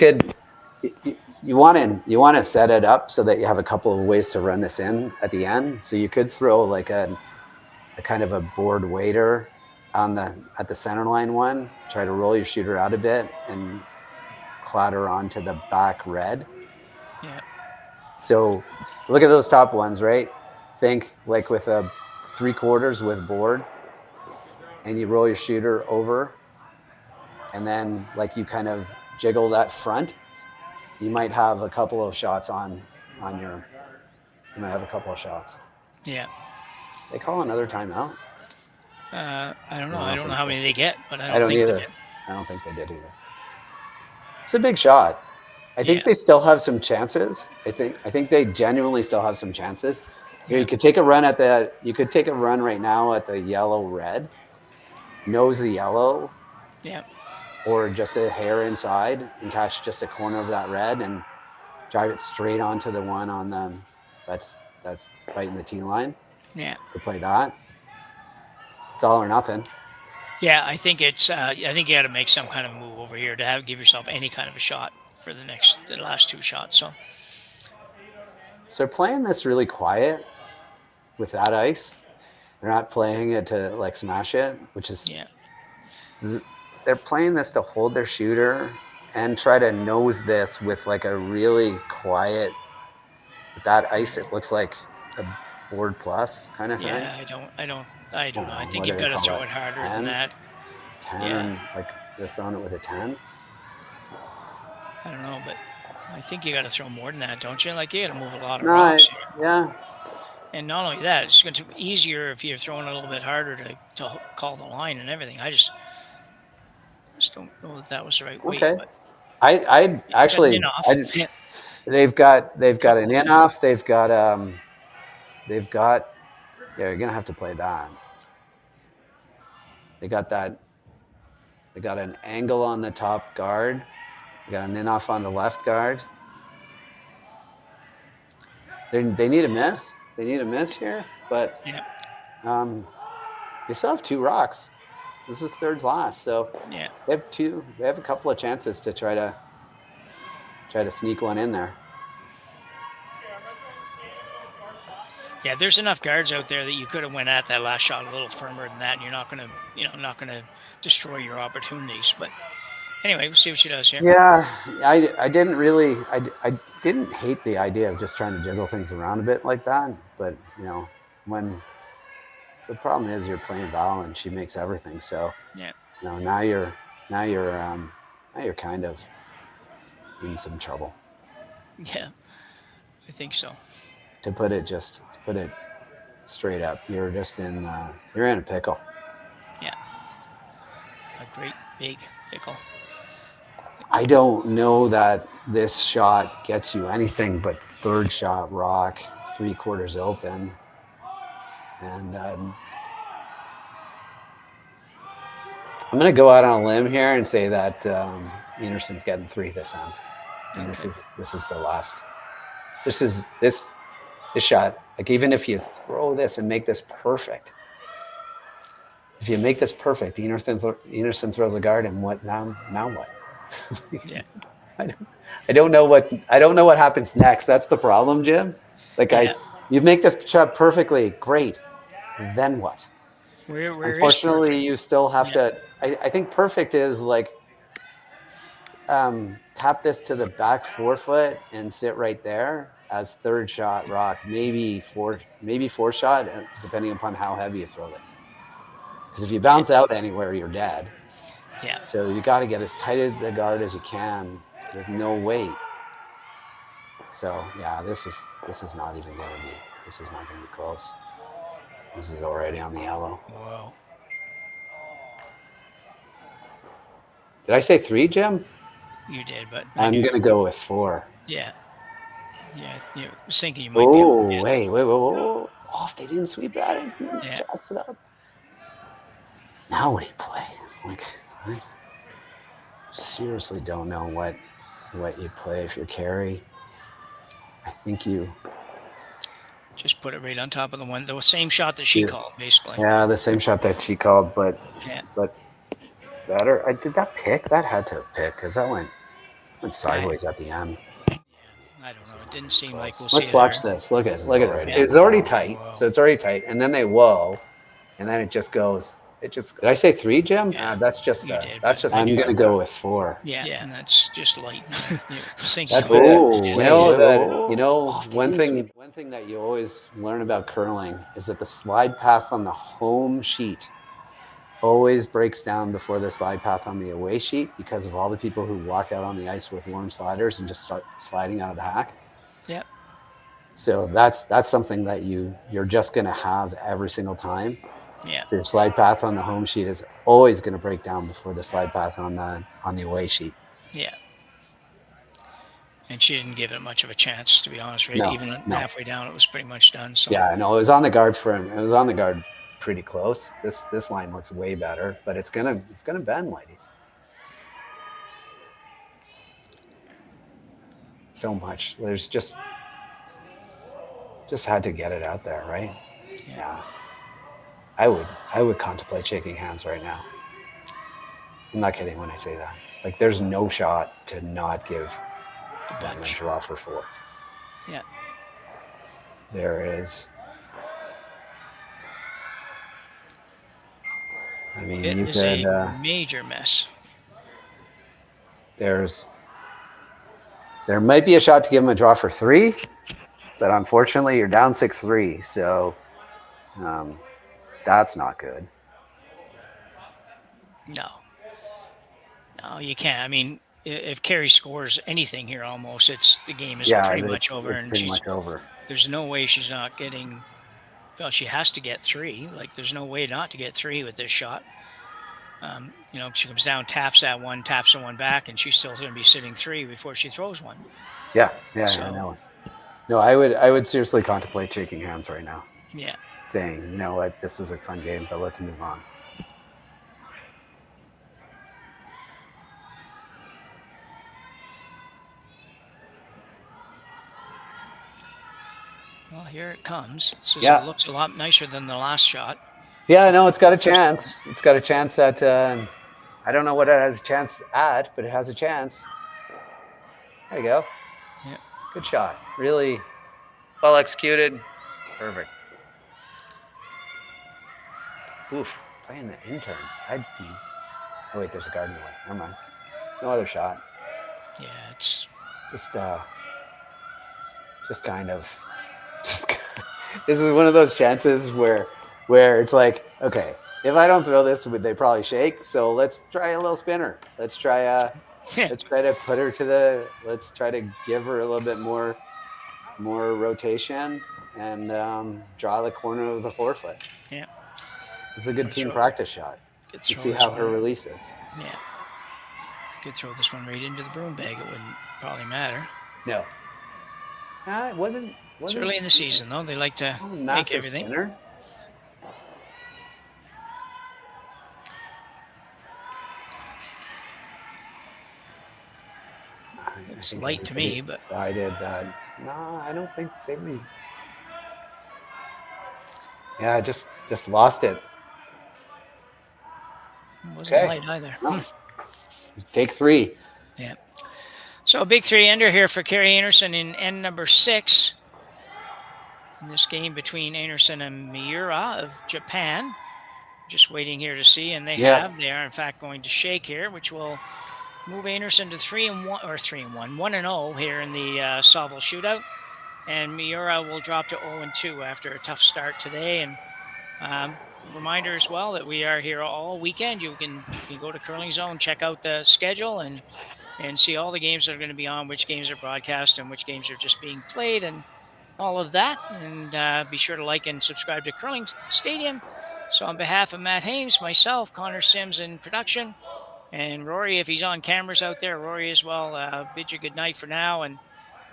want to set it up so that you have a couple of ways to run this in at the end. So you could throw like a kind of a board waiter at the center line one. Try to roll your shooter out a bit and clatter onto the back red. Yeah. So look at those top ones, right? Think like with a 3/4 with board, and you roll your shooter over, and then like you kind of jiggle that front. You might have a couple of shots on your. You might have a couple of shots. Yeah. They call another timeout. I don't know. I don't know how many they get, but I don't think either. they did. I don't think they did either. It's a big shot. I think they still have some chances. I think they genuinely still have some chances. You could take a run at the. You could take a run right now at the yellow red, nose the yellow, Yeah. or just a hair inside and catch just a corner of that red and drive it straight onto the one on the that's fighting the tee line. Yeah. To play that. It's all or nothing. Yeah, I think it's. I think you got to make some kind of move over here to give yourself any kind of a shot for the last 2 shots. So they're playing this really quiet with that ice. They're not playing it to like smash it, which is they're playing this to hold their shooter and try to nose this with like a really quiet. With that ice, it looks like a board plus kind of thing. yeah, I don't know. I think you've got to throw it harder than that. 10, like they're throwing it with a 10. I don't know, but I think you got to throw more than that, don't you? Like you got to move a lot of rocks here. Yeah. And not only that, it's going to be easier if you're throwing a little bit harder to call the line and everything. I just don't know that was the right way. Okay. But I actually they've got an in off. They've got yeah, you're gonna have to play that. They got an angle on the top guard. They got an in off on the left guard. They need a miss. They need a miss here, but you still have 2 rocks. This is third last, so yeah, they have a couple of chances to try to sneak one in there. Yeah, there's enough guards out there that you could have went at that last shot a little firmer than that, and you're not gonna destroy your opportunities. But anyway, we'll see what she does here. Yeah, I didn't hate the idea of just trying to jiggle things around a bit like that, but when the problem is you're playing Val and she makes everything, so now you're kind of in some trouble. Yeah, I think so. To put it straight up, you're in a pickle. Yeah, a great big pickle. I don't know that this shot gets you anything but third shot rock, 3/4 open, and I'm going to go out on a limb here and say that Einarson's getting 3 this end, and this is the last. This shot. Like even if you throw this and make this perfect, if you make this perfect, Einarson throws a guard, and what now? Now what? Yeah. I don't know what happens next. That's the problem, Jim. Like you make this shot perfectly, great. Then what? Where Unfortunately, you still have to. I think perfect is like tap this to the back 4-foot and sit right there as third shot rock, maybe four shot, depending upon how heavy you throw this. Because if you bounce out anywhere, you're dead. Yeah. So you got to get as tight as the guard as you can with no weight. So yeah, this is not even going to be. This is not going to be close. This is already on the yellow. Whoa. Did I say 3, Jim? You did, but I'm going to go with 4. Yeah. Yeah, I was thinking you might be. Oh, wait. Oh, if they didn't sweep that in, jacks it up. Now what do you play? Like, I seriously don't know what you play if you're Kerri. I think you just put it right on top of the same shot that she called, basically. Yeah, the same shot that she called, but better. Did that pick? That had to pick because that went sideways at the end. I don't know. It didn't seem like we'll see. Let's watch this. Look at this. It's already tight. So it's already tight, and then they and then it just goes. Did I say 3, Jim? Yeah, that's just that. That's just. I'm gonna go with 4. Yeah, and that's just light. That's one thing that you always learn about curling is that the slide path on the home sheet always breaks down before the slide path on the away sheet because of all the people who walk out on the ice with warm sliders and just start sliding out of the hack. Yeah. So that's something that you're just going to have every single time. Yeah. So your slide path on the home sheet is always going to break down before the slide path on the away sheet. Yeah. And she didn't give it much of a chance, to be honest, right? No, Even no. halfway down, it was pretty much done. So Yeah, no, it was on the guard for him. It was on the guard pretty close. This line looks way better, but it's gonna bend, ladies. So much. There's just had to get it out there, right? Yeah. I would contemplate shaking hands right now. I'm not kidding when I say that. Like, there's no shot to not give them a draw for 4. Yeah. There is. I mean, It you is could. a major mess. There might be a shot to give them a draw for 3, but unfortunately, you're down 6-3, so that's not good. No, you can't. I mean, if Kerri scores anything here, almost the game is pretty much over, It's and pretty much over. There's no way she's not getting. Well, she has to get 3. Like, there's no way not to get 3 with this shot. She comes down, taps that one, taps the one back, and she's still going to be sitting 3 before she throws one. Yeah, I know. No, I would seriously contemplate shaking hands right now. Yeah. Saying, you know what, this was a fun game, but let's move on. Well, here it comes. Yeah. It looks a lot nicer than the last shot. Yeah, no, it's got a chance. It's got a chance at. I don't know what it has a chance at, but it has a chance. There you go. Yeah. Good shot. Really well executed. Perfect. Oof. Playing the intern. I'd be. Oh wait, there's a guard in the way. Never mind. No other shot. Yeah, it's just kind of. This is one of those chances where it's like, okay, if I don't throw this, would they probably shake? So let's try a little spinner. Let's try let's try to put her to the. Let's try to give her a little bit more rotation and draw the corner of the forefoot. Yeah, it's a good team practice shot. Let's see how her release is. Yeah, could throw this one right into the broom bag. It wouldn't probably matter. No. It wasn't. It's early in the season, though. They like to make everything. Spinner. It's light to me, but decided that no, I don't think they be. Yeah, I just lost it. It wasn't light either. No. Take 3. Yeah. So a big 3-ender here for Kerri Einarson in end number 6. In this game between Einarson and Miura of Japan. Just waiting here to see, and they are in fact going to shake here, which will move Einarson to 3-1 or 3-1, 1-0 here in the Saville Shootout, and Miura will drop to 0-2 after a tough start today. And reminder as well that we are here all weekend. You can go to Curling Zone, check out the schedule, and see all the games that are going to be on, which games are broadcast and which games are just being played, and all of that. And be sure to like and subscribe to Curling Stadium. So on behalf of Matt Hames, myself, Connor Sims in production, and Rory, if he's on cameras out there, Rory as well, bid you good night for now, or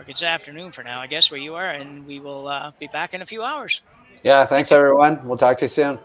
good afternoon for now, I guess, where you are, and we will be back in a few hours. Yeah, thanks everyone. We'll talk to you soon.